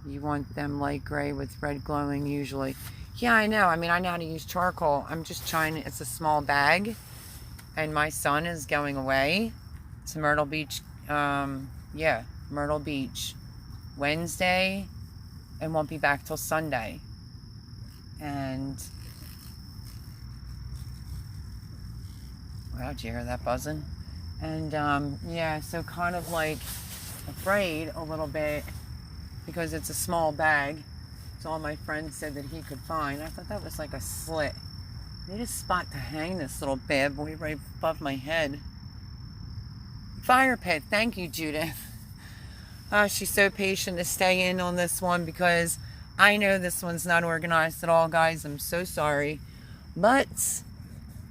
You want them light gray with red glowing usually. Yeah, I know. I mean, I know how to use charcoal. I'm just trying. It's a small bag. And my son is going away to Myrtle Beach. Yeah, Myrtle Beach. Wednesday. And won't be back till Sunday. And wow, did you hear that buzzing? And yeah, so kind of like afraid a little bit because it's a small bag. It's all my friend said that he could find. I thought that was like a slit. I need a spot to hang this little bad boy right above my head. Fire pit. Thank you, Judith. She's so patient to stay in on this one because I know this one's not organized at all, guys. I'm so sorry. But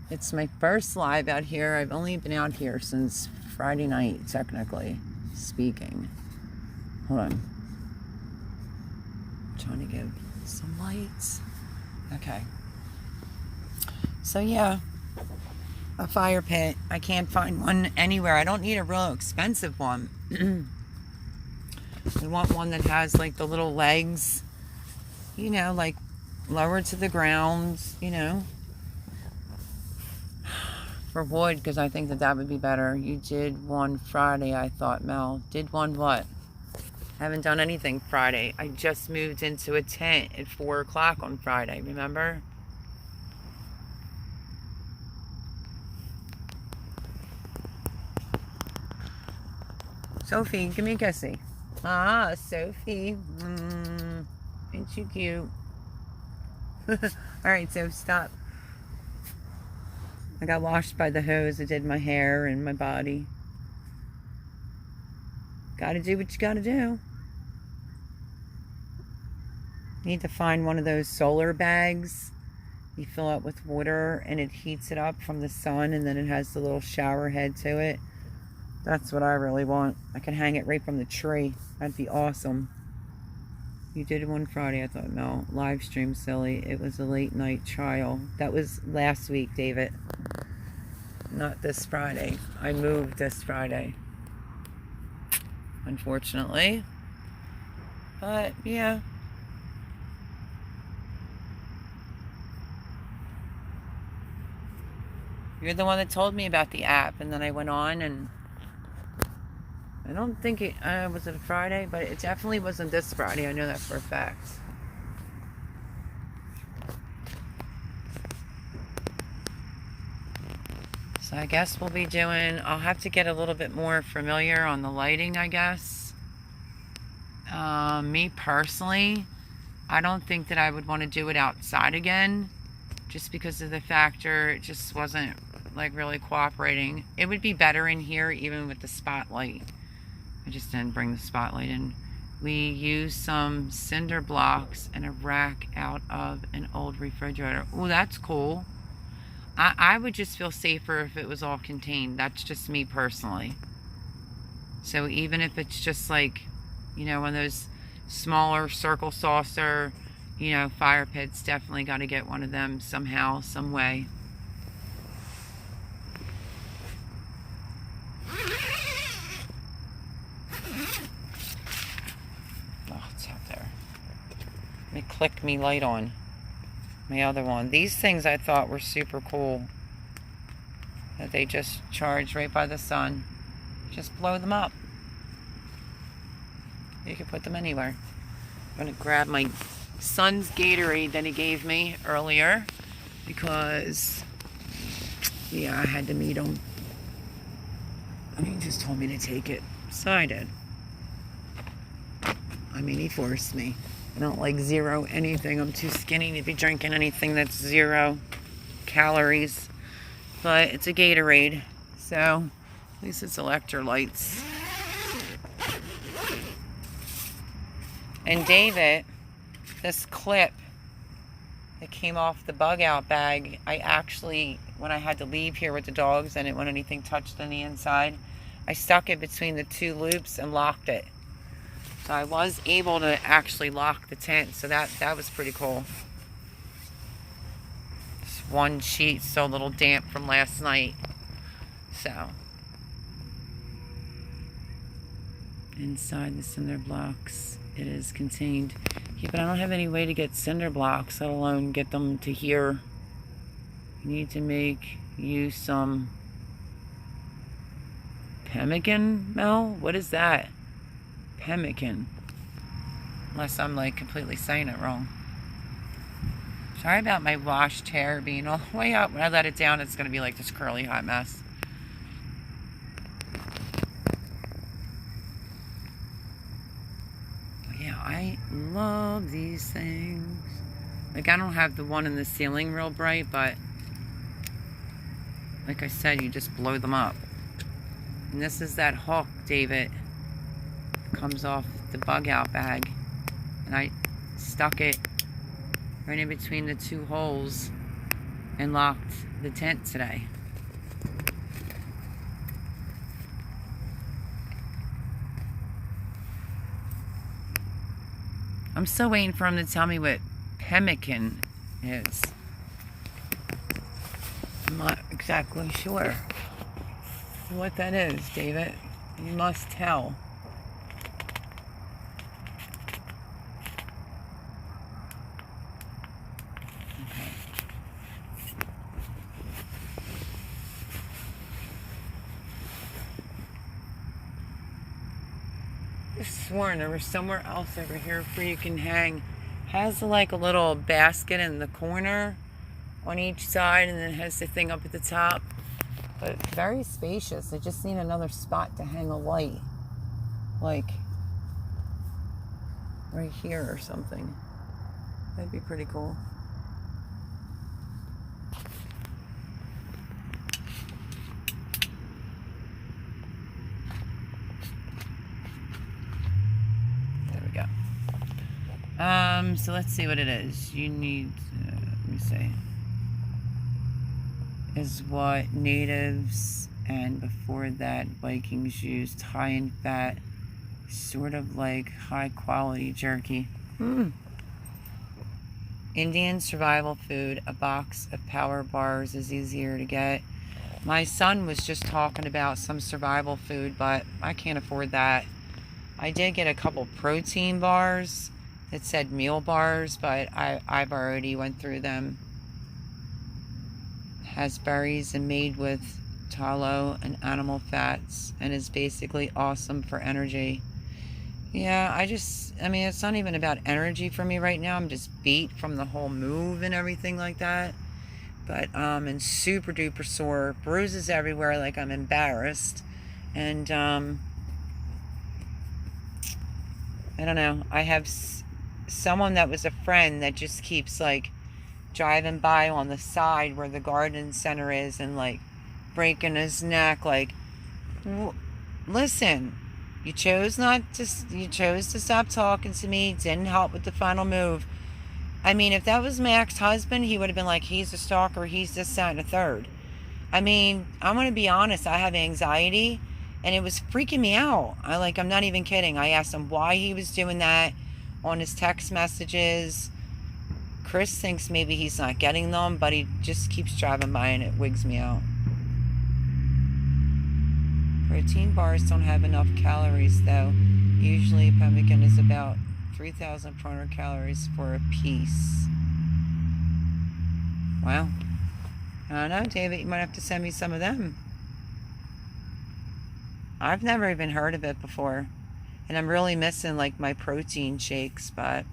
it's my first live out here. I've only been out here since Friday night, technically speaking. Hold on. I'm trying to give some lights. Okay. So yeah, a fire pit. I can't find one anywhere. I don't need a real expensive one. I want one that has like the little legs, you know, like lower to the ground, you know, for wood, because I think that would be better. You did one Friday, I thought, Mel. Did one what? Haven't done anything Friday. I just moved into a tent at 4 o'clock on Friday, remember? Sophie, give me a kissy. Ah, Sophie. Ain't you cute? Alright, so stop. I got washed by the hose. I did my hair and my body. Gotta do what you gotta do. Need to find one of those solar bags. You fill it with water and it heats it up from the sun, and then it has the little shower head to it. That's what I really want. I can hang it right from the tree. That'd be awesome. You did one Friday. I thought, no, live stream, silly. It was a late night trial. That was last week, David. Not this Friday. I moved this Friday, unfortunately. But yeah. You're the one that told me about the app, and then I went on, and I don't think it was it a Friday, but it definitely wasn't this Friday. I know that for a fact. So I guess we'll be doing, I'll have to get a little bit more familiar on the lighting, I guess. Me personally, I don't think that I would want to do it outside again, just because of the factor it just wasn't like really cooperating. It would be better in here even with the spotlight. I just didn't bring the spotlight in. We used some cinder blocks and a rack out of an old refrigerator. Oh, that's cool. I would just feel safer if it was all contained. That's just me personally. So even if it's just like, you know, one of those smaller circle saucer, you know, fire pits, definitely got to get one of them somehow, some way. Oh, it's out there. Let me click me light on. My other one. These things I thought were super cool. that they just charge right by the sun. Just blow them up. You can put them anywhere. I'm going to grab my son's Gatorade that he gave me earlier because, yeah, I had to meet him. And he just told me to take it, so I did. I mean, he forced me. I don't like zero anything. I'm too skinny to be drinking anything that's 0 calories. But it's a Gatorade, so at least it's electrolytes. And David, this clip that came off the bug out bag, I actually, when I had to leave here with the dogs, I didn't want anything touched on the inside, I stuck it between the 2 loops and locked it. So I was able to actually lock the tent, so that was pretty cool. This one sheet still a little damp from last night. So inside the cinder blocks, it is contained. Yeah, but I don't have any way to get cinder blocks, let alone get them to here. You need to make you some pemmican, Mel? What is that? Pemmican. Unless I'm like completely saying it wrong. Sorry about my washed hair being all the way up. When I let it down, it's going to be like this curly hot mess. Yeah, I love these things. Like, I don't have the one in the ceiling real bright, but like I said, you just blow them up. And this is that hook, David. Comes off the bug out bag. And I stuck it right in between the 2 holes and locked the tent today. I'm still waiting for him to tell me what pemmican is. I'm not exactly sure what that is, David. You must tell. Okay. I sworn there was somewhere else over here where you can hang. Has like a little basket in the corner on each side, and then has the thing up at the top. But very spacious. I just need another spot to hang a light. Like right here or something. That'd be pretty cool. There we go. So let's see what it is. You need, let me see. Is what natives and before that Vikings used, high in fat, sort of like high quality jerky. Indian survival food. A box of power bars is easier to get. My son was just talking about some survival food, but I can't afford that. I did get a couple protein bars that said meal bars, but I've already went through them. Has berries and made with tallow and animal fats and is basically awesome for energy. Yeah, I mean, it's not even about energy for me right now. I'm just beat from the whole move and everything like that. But, and super duper sore. Bruises everywhere, like I'm embarrassed. And, I don't know. I have someone that was a friend that just keeps, like, driving by on the side where the garden center is and, like, breaking his neck. Like, listen, you chose to stop talking to me. Didn't help with the final move. I mean, if that was my ex-husband, he would have been like, he's a stalker, he's this, that, and a third. I mean, I'm going to be honest, I have anxiety, and it was freaking me out. I'm not even kidding. I asked him why he was doing that on his text messages. Chris thinks maybe he's not getting them, but he just keeps driving by and it wigs me out. Protein bars don't have enough calories, though. Usually, pemmican is about 3,400 calories for a piece. Wow. I don't know, David, you might have to send me some of them. I've never even heard of it before. And I'm really missing like my protein shakes, but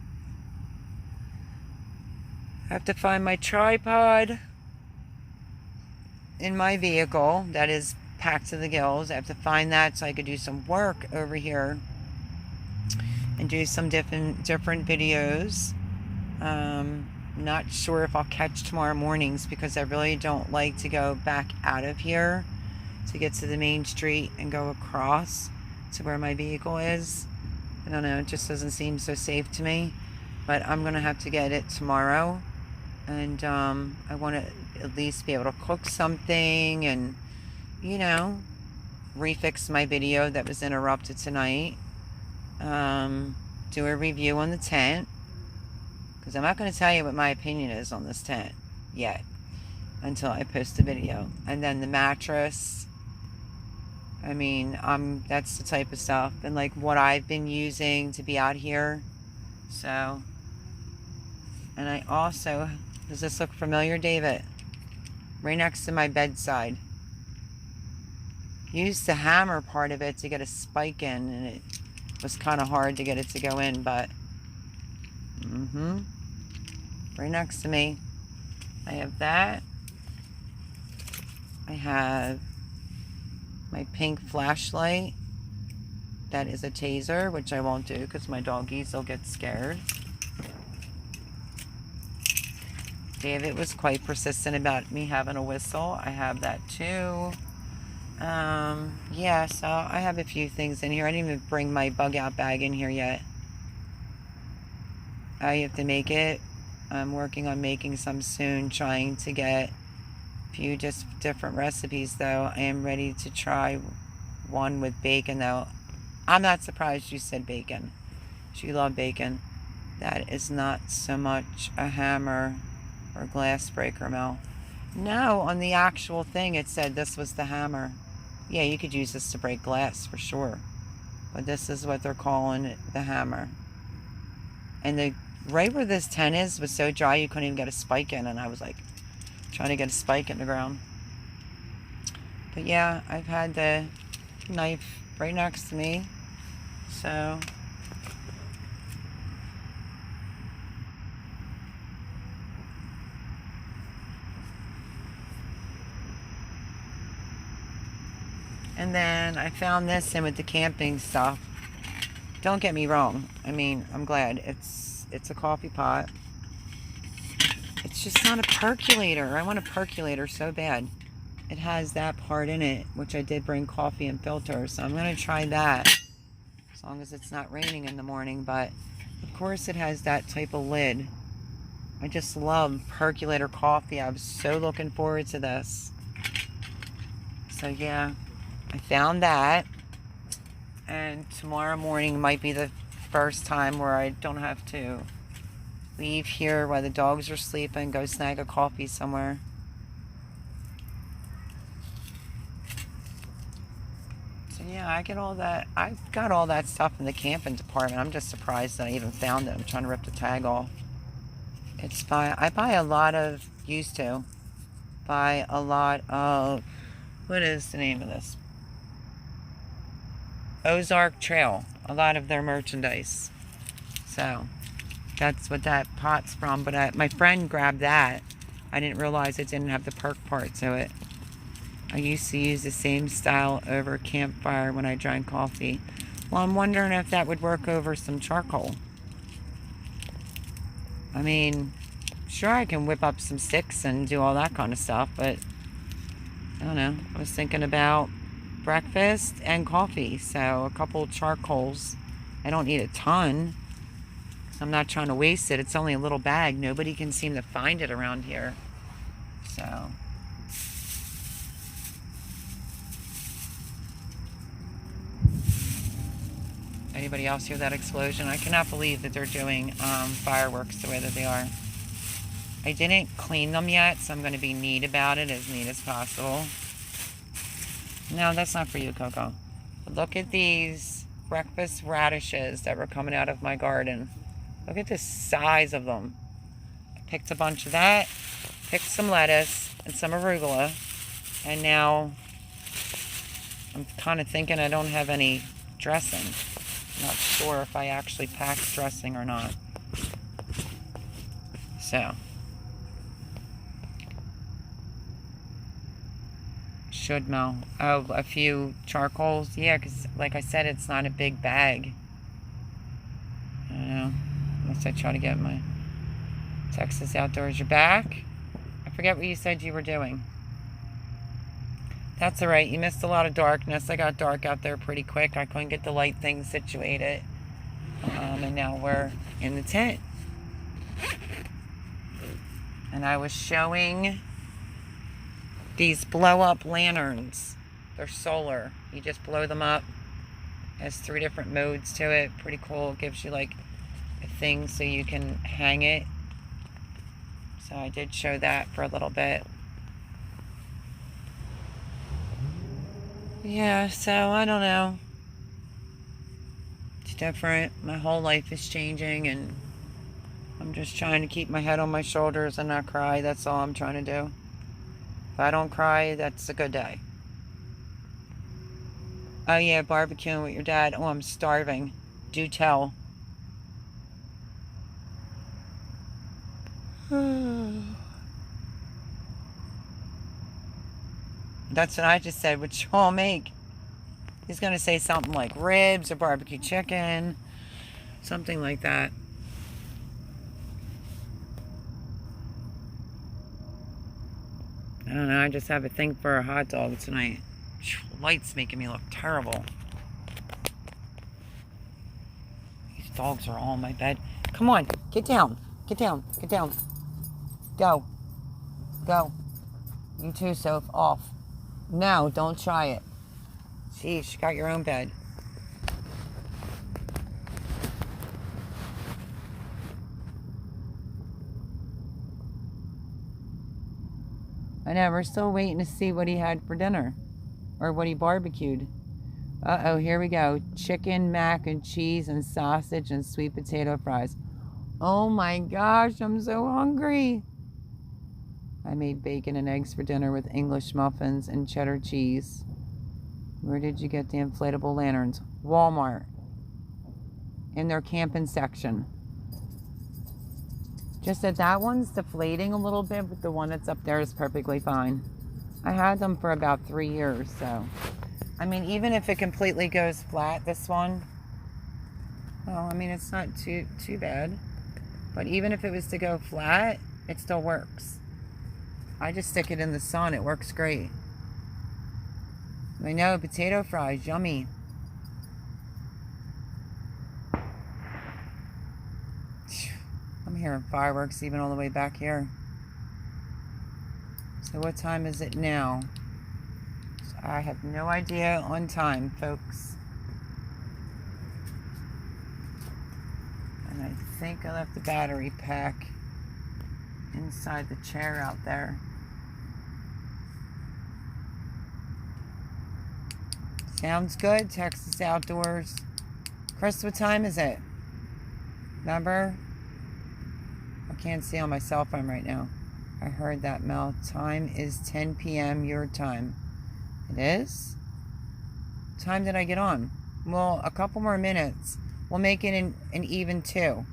I have to find my tripod in my vehicle that is packed to the gills. I have to find that so I could do some work over here and do some different videos. Not sure if I'll catch tomorrow mornings because I really don't like to go back out of here to get to the main street and go across to where my vehicle is. I don't know, it just doesn't seem so safe to me, but I'm gonna have to get it tomorrow. And I want to at least be able to cook something and, you know, refix my video that was interrupted tonight. Do a review on the tent, because I'm not going to tell you what my opinion is on this tent yet until I post the video. And then the mattress, I mean, that's the type of stuff and like what I've been using to be out here. So, and I also, does this look familiar, David? Right next to my bedside. Used the hammer part of it to get a spike in, and it was kind of hard to get it to go in, but right next to me. I have that. I have my pink flashlight. That is a taser, which I won't do because my doggies will get scared. David was quite persistent about me having a whistle. I have that too. Yeah, so I have a few things in here. I didn't even bring my bug out bag in here yet. I have to make it. I'm working on making some soon, trying to get a few just different recipes though. I am ready to try one with bacon though. I'm not surprised you said bacon. You love bacon. That is not so much a hammer or glass breaker, Mel. No, on the actual thing it said this was the hammer. Yeah, you could use this to break glass for sure. But this is what they're calling it, the hammer. And the right where this tent is was so dry you couldn't even get a spike in, and I was like trying to get a spike in the ground. But yeah, I've had the knife right next to me. So and then I found this in with the camping stuff. Don't get me wrong. I mean, I'm glad it's a coffee pot. It's just not a percolator. I want a percolator so bad. It has that part in it, which I did bring coffee and filter, so I'm going to try that as long as it's not raining in the morning. But of course it has that type of lid. I just love percolator coffee. I was so looking forward to this. So yeah, I found that, and tomorrow morning might be the first time where I don't have to leave here while the dogs are sleeping, go snag a coffee somewhere. So yeah, I get all that. I've got all that stuff in the camping department. I'm just surprised that I even found it. I'm trying to rip the tag off. I buy a lot of, used to buy a lot of, what is the name of this? Ozark Trail. A lot of their merchandise. So that's what that pot's from. But my friend grabbed that. I didn't realize it didn't have the perk part to it. I used to use the same style over campfire when I drank coffee. Well, I'm wondering if that would work over some charcoal. I mean, sure, I can whip up some sticks and do all that kind of stuff, but I don't know. I was thinking about breakfast and coffee, so a couple charcoals. I don't need a ton. I'm not trying to waste it. It's only a little bag. Nobody can seem to find it around here. So anybody else hear that explosion? I cannot believe that they're doing fireworks the way that they are. I didn't clean them yet, so I'm going to be neat about it, as neat as possible. No, that's not for you, Coco. But look at these breakfast radishes that were coming out of my garden. Look at the size of them. I picked a bunch of that, picked some lettuce, and some arugula. And now I'm kind of thinking I don't have any dressing. Not sure if I actually packed dressing or not. So, should know. Oh, a few charcoals. Yeah, because like I said, it's not a big bag. I don't know. Unless I try to get my Texas Outdoors. You're back? I forget what you said you were doing. That's all right. You missed a lot of darkness. I got dark out there pretty quick. I couldn't get the light thing situated. And now we're in the tent. And I was showing these blow-up lanterns. They're solar. You just blow them up. It has 3 different modes to it. Pretty cool. It gives you like a thing so you can hang it. So I did show that for a little bit. Yeah, so I don't know. It's different. My whole life is changing, and I'm just trying to keep my head on my shoulders and not cry. That's all I'm trying to do. If I don't cry, that's a good day. Oh yeah, barbecuing with your dad. Oh, I'm starving. Do tell. That's what I just said. What you all make? He's going to say something like ribs or barbecue chicken. Something like that. I don't know. I just have a thing for a hot dog tonight. Light's making me look terrible. These dogs are all in my bed. Come on. Get down. Get down. Get down. Go. Go. You too, Soph. Off. No, don't try it. Jeez, you got your own bed. I know, we're still waiting to see what he had for dinner. Or what he barbecued. Uh-oh, here we go. Chicken, mac and cheese, and sausage, and sweet potato fries. Oh my gosh, I'm so hungry. I made bacon and eggs for dinner with English muffins and cheddar cheese. Where did you get the inflatable lanterns? Walmart. In their camping section. Just that one's deflating a little bit, but the one that's up there is perfectly fine. I had them for about 3 years, so. I mean, even if it completely goes flat, this one, well, I mean, it's not too bad. But even if it was to go flat, it still works. I just stick it in the sun. It works great. I know, potato fries, yummy. I'm hearing fireworks even all the way back here. So what time is it now? So I have no idea on time, folks. And I think I left the battery pack inside the chair out there. Sounds good, Texas Outdoors. Chris, what time is it? Remember? I can't see on my cell phone right now. I heard that, Mel. Time is 10 p.m. your time. It is? What time did I get on? Well, a couple more minutes. We'll make it an even 2.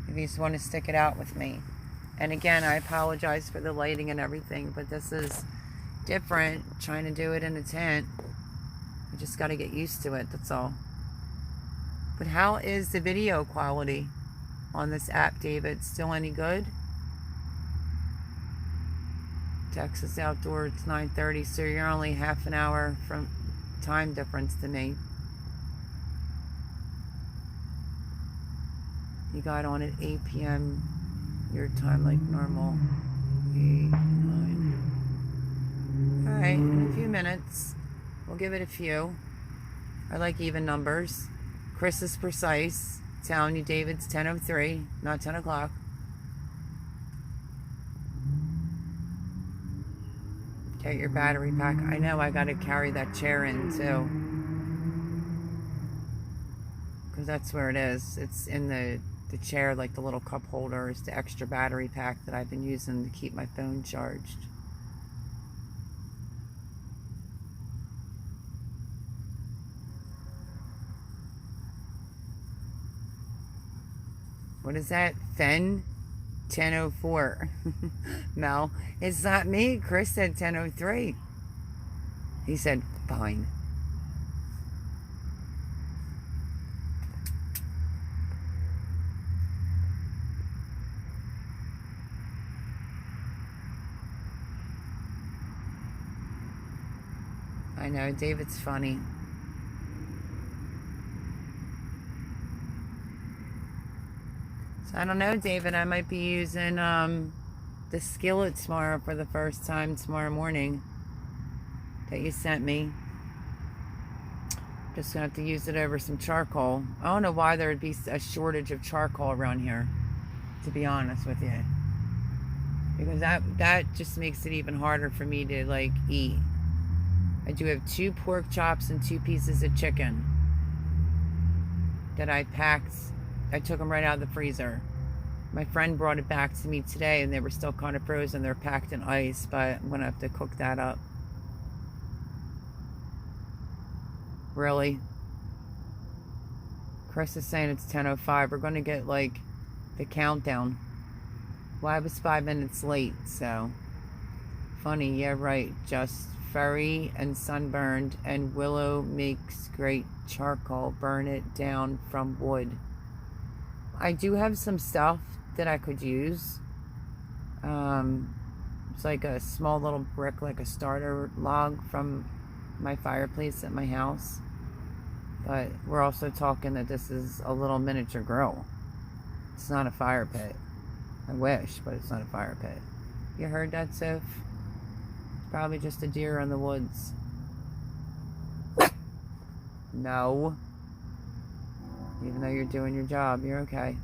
If you just want to stick it out with me. And again, I apologize for the lighting and everything, but this is different. Trying to do it in a tent. I just got to get used to it, that's all. But how is the video quality on this app, David? Still any good? Texas Outdoor, it's 9:30, so you're only half an hour from time difference to me. You got on at 8 p.m. your time like normal. 8, 9. Alright, in a few minutes. We'll give it a few. I like even numbers. Chris is precise. Telling you, David's 10:03, not 10 o'clock. Get your battery pack. I know I got to carry that chair in too. Because that's where it is. It's in the chair, like the little cup holder is the extra battery pack that I've been using to keep my phone charged. What is that? Fen 10:04. Mel, it's not me. Chris said 10:03. He said, fine. I know, David's funny. So I don't know, David. I might be using the skillet tomorrow for the first time tomorrow morning that you sent me. Just gonna have to use it over some charcoal. I don't know why there would be a shortage of charcoal around here, to be honest with you. Because that just makes it even harder for me to like eat. I do have 2 pork chops and 2 pieces of chicken that I packed. I took them right out of the freezer. My friend brought it back to me today and they were still kind of frozen. They're packed in ice, but I'm gonna have to cook that up. Really? Chris is saying it's 10:05. We're gonna get like the countdown. Well, I was 5 minutes late, so funny. Yeah, right. Just furry and sunburned, and willow makes great charcoal. Burn it down from wood. I do have some stuff that I could use. It's like a small little brick, like a starter log from my fireplace at my house. But we're also talking that this is a little miniature grill. It's not a fire pit. I wish, but it's not a fire pit. You heard that, Soph? Probably just a deer in the woods. No. Even though you're doing your job, you're okay.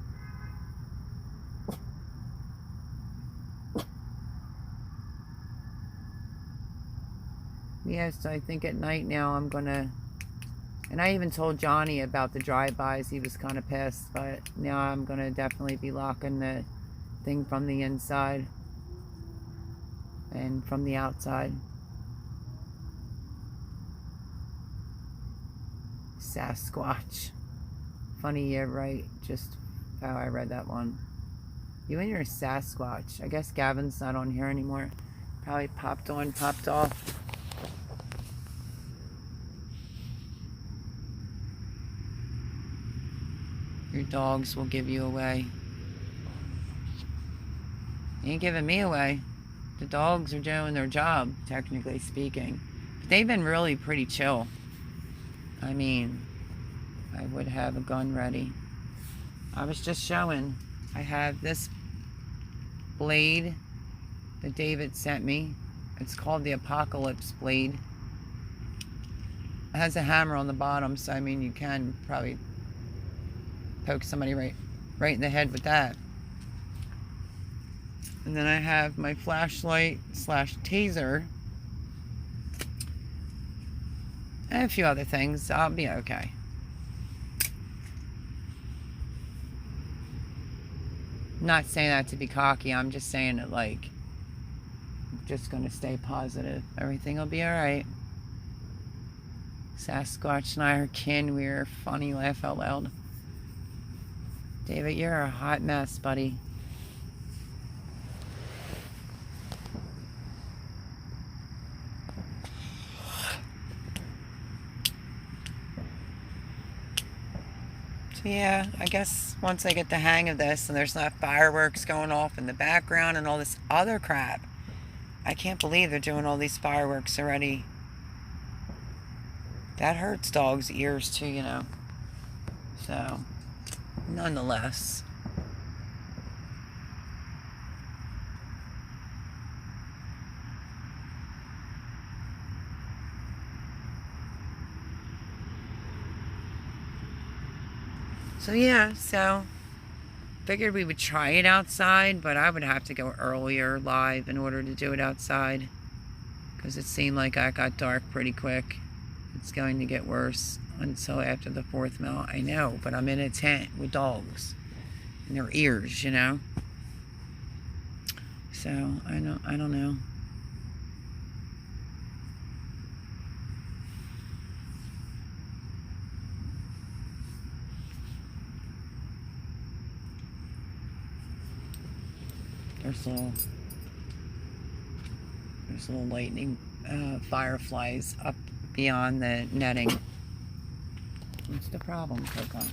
Yes, I think at night now I'm gonna... And I even told Johnny about the drive-bys. He was kind of pissed, but now I'm gonna definitely be locking the thing from the inside and from the outside. Sasquatch. Funny, yeah, right. Just how I read that one. You and your Sasquatch. I guess Gavin's not on here anymore. Probably popped on, popped off. Your dogs will give you away. You ain't giving me away. The dogs are doing their job, technically speaking. But they've been really pretty chill. I mean, I would have a gun ready. I was just showing. I have this blade that David sent me. It's called the Apocalypse blade. It has a hammer on the bottom, so I mean you can probably poke somebody right in the head with that. And then I have my flashlight / taser. And a few other things. I'll be okay. I'm not saying that to be cocky. I'm just saying it like, I'm just going to stay positive. Everything will be alright. Sasquatch and I are kin. We're funny. Laugh out loud. David, you're a hot mess, buddy. So yeah, I guess once I get the hang of this and there's not fireworks going off in the background and all this other crap. I can't believe they're doing all these fireworks already. That hurts dogs' ears too, you know. So, nonetheless. So yeah, so figured we would try it outside, but I would have to go earlier live in order to do it outside because it seemed like it got dark pretty quick. It's going to get worse until after the 4th mile. I know, but I'm in a tent with dogs and their ears, you know. So I don't know. There's little lightning fireflies up beyond the netting. What's the problem, Coco?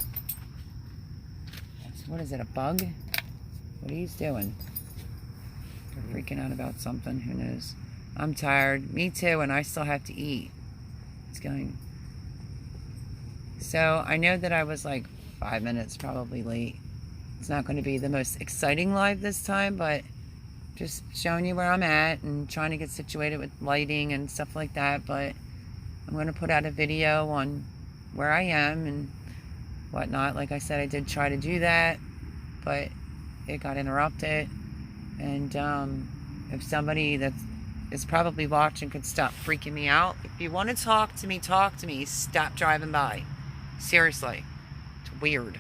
What is it, a bug? What are you doing? They're freaking out about something, who knows? I'm tired. Me too, and I still have to eat. It's going. So I know that I was like 5 minutes probably late. It's not going to be the most exciting live this time, but just showing you where I'm at and trying to get situated with lighting and stuff like that. But I'm going to put out a video on where I am and whatnot. Like I said, I did try to do that, but it got interrupted. And if somebody that is probably watching could stop freaking me out. If you want to talk to me, talk to me. Stop driving by. Seriously. It's weird.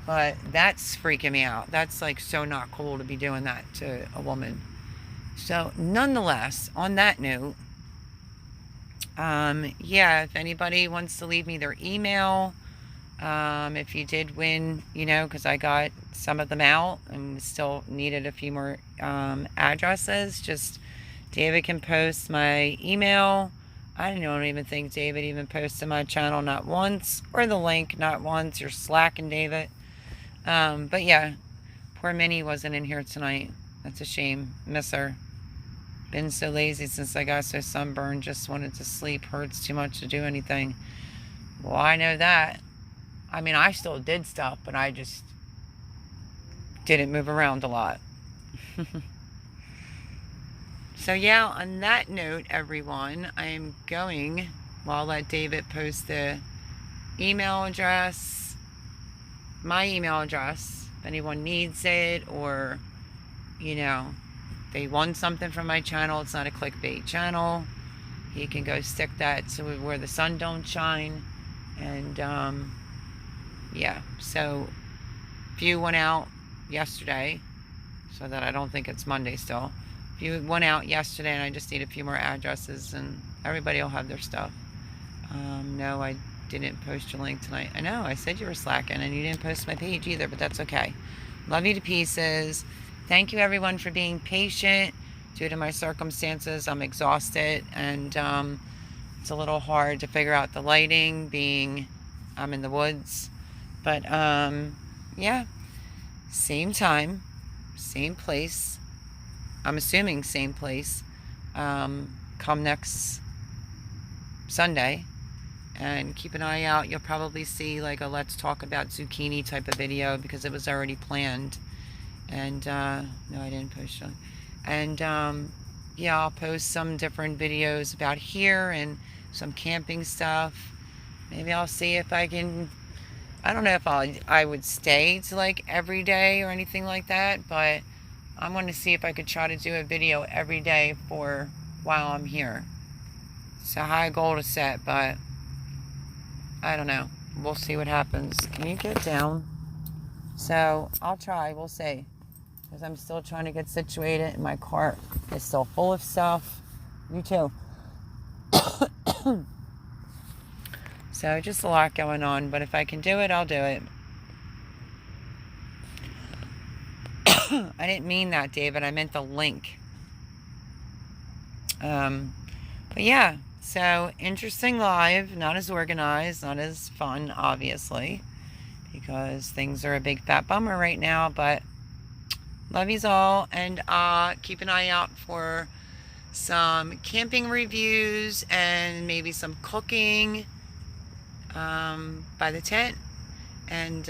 But that's freaking me out. That's like so not cool to be doing that to a woman. So nonetheless, on that note, yeah, if anybody wants to leave me their email, if you did win, you know, because I got some of them out and still needed a few more addresses, just David can post my email. I don't even think David even posted my channel not once, or the link not once. You're slacking, David. But yeah, poor Minnie wasn't in here tonight. That's a shame. Miss her. Been so lazy since I got so sunburned. Just wanted to sleep. Hurts too much to do anything. Well, I know that. I mean, I still did stuff, but I just didn't move around a lot. So yeah, on that note, everyone, I'm going, well, I'll let David post the email address, my email address, if anyone needs it, or, you know, they won something from my channel. It's not a clickbait channel. You can go stick that to where the sun don't shine. And yeah, so if you went out yesterday, so that I don't think it's Monday still, if you went out yesterday and I just need a few more addresses, and everybody will have their stuff. No, I didn't post your link tonight. I know, I said you were slacking, and you didn't post my page either, but that's okay. Love you to pieces. Thank you, everyone, for being patient. Due to my circumstances, I'm exhausted, and it's a little hard to figure out the lighting, being I'm in the woods. But yeah, same time, same place. I'm assuming same place. Come next Sunday, and keep an eye out. You'll probably see like a let's talk about zucchini type of video, because it was already planned. And no, I didn't post it. And yeah, I'll post some different videos about here and some camping stuff. Maybe I'll see if I can, I don't know if I would stay to like every day or anything like that, but I'm going to see if I could try to do a video every day for while I'm here. It's a high goal to set, but I don't know. We'll see what happens. Can you get down? So I'll try. We'll see. Because I'm still trying to get situated, and my cart is still full of stuff. You too. So just a lot going on, but if I can do it, I'll do it. I didn't mean that, David. I meant the link. But yeah, so interesting live. Not as organized, not as fun, obviously, because things are a big fat bummer right now, but love yous all, and keep an eye out for some camping reviews and maybe some cooking by the tent, and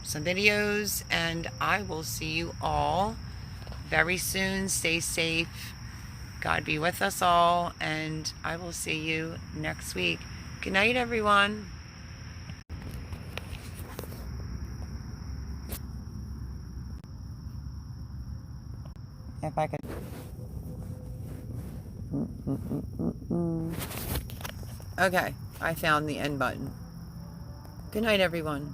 some videos, and I will see you all very soon. Stay safe. God be with us all, and I will see you next week. Good night, everyone. If I could. Okay, I found the end button. Good night, everyone.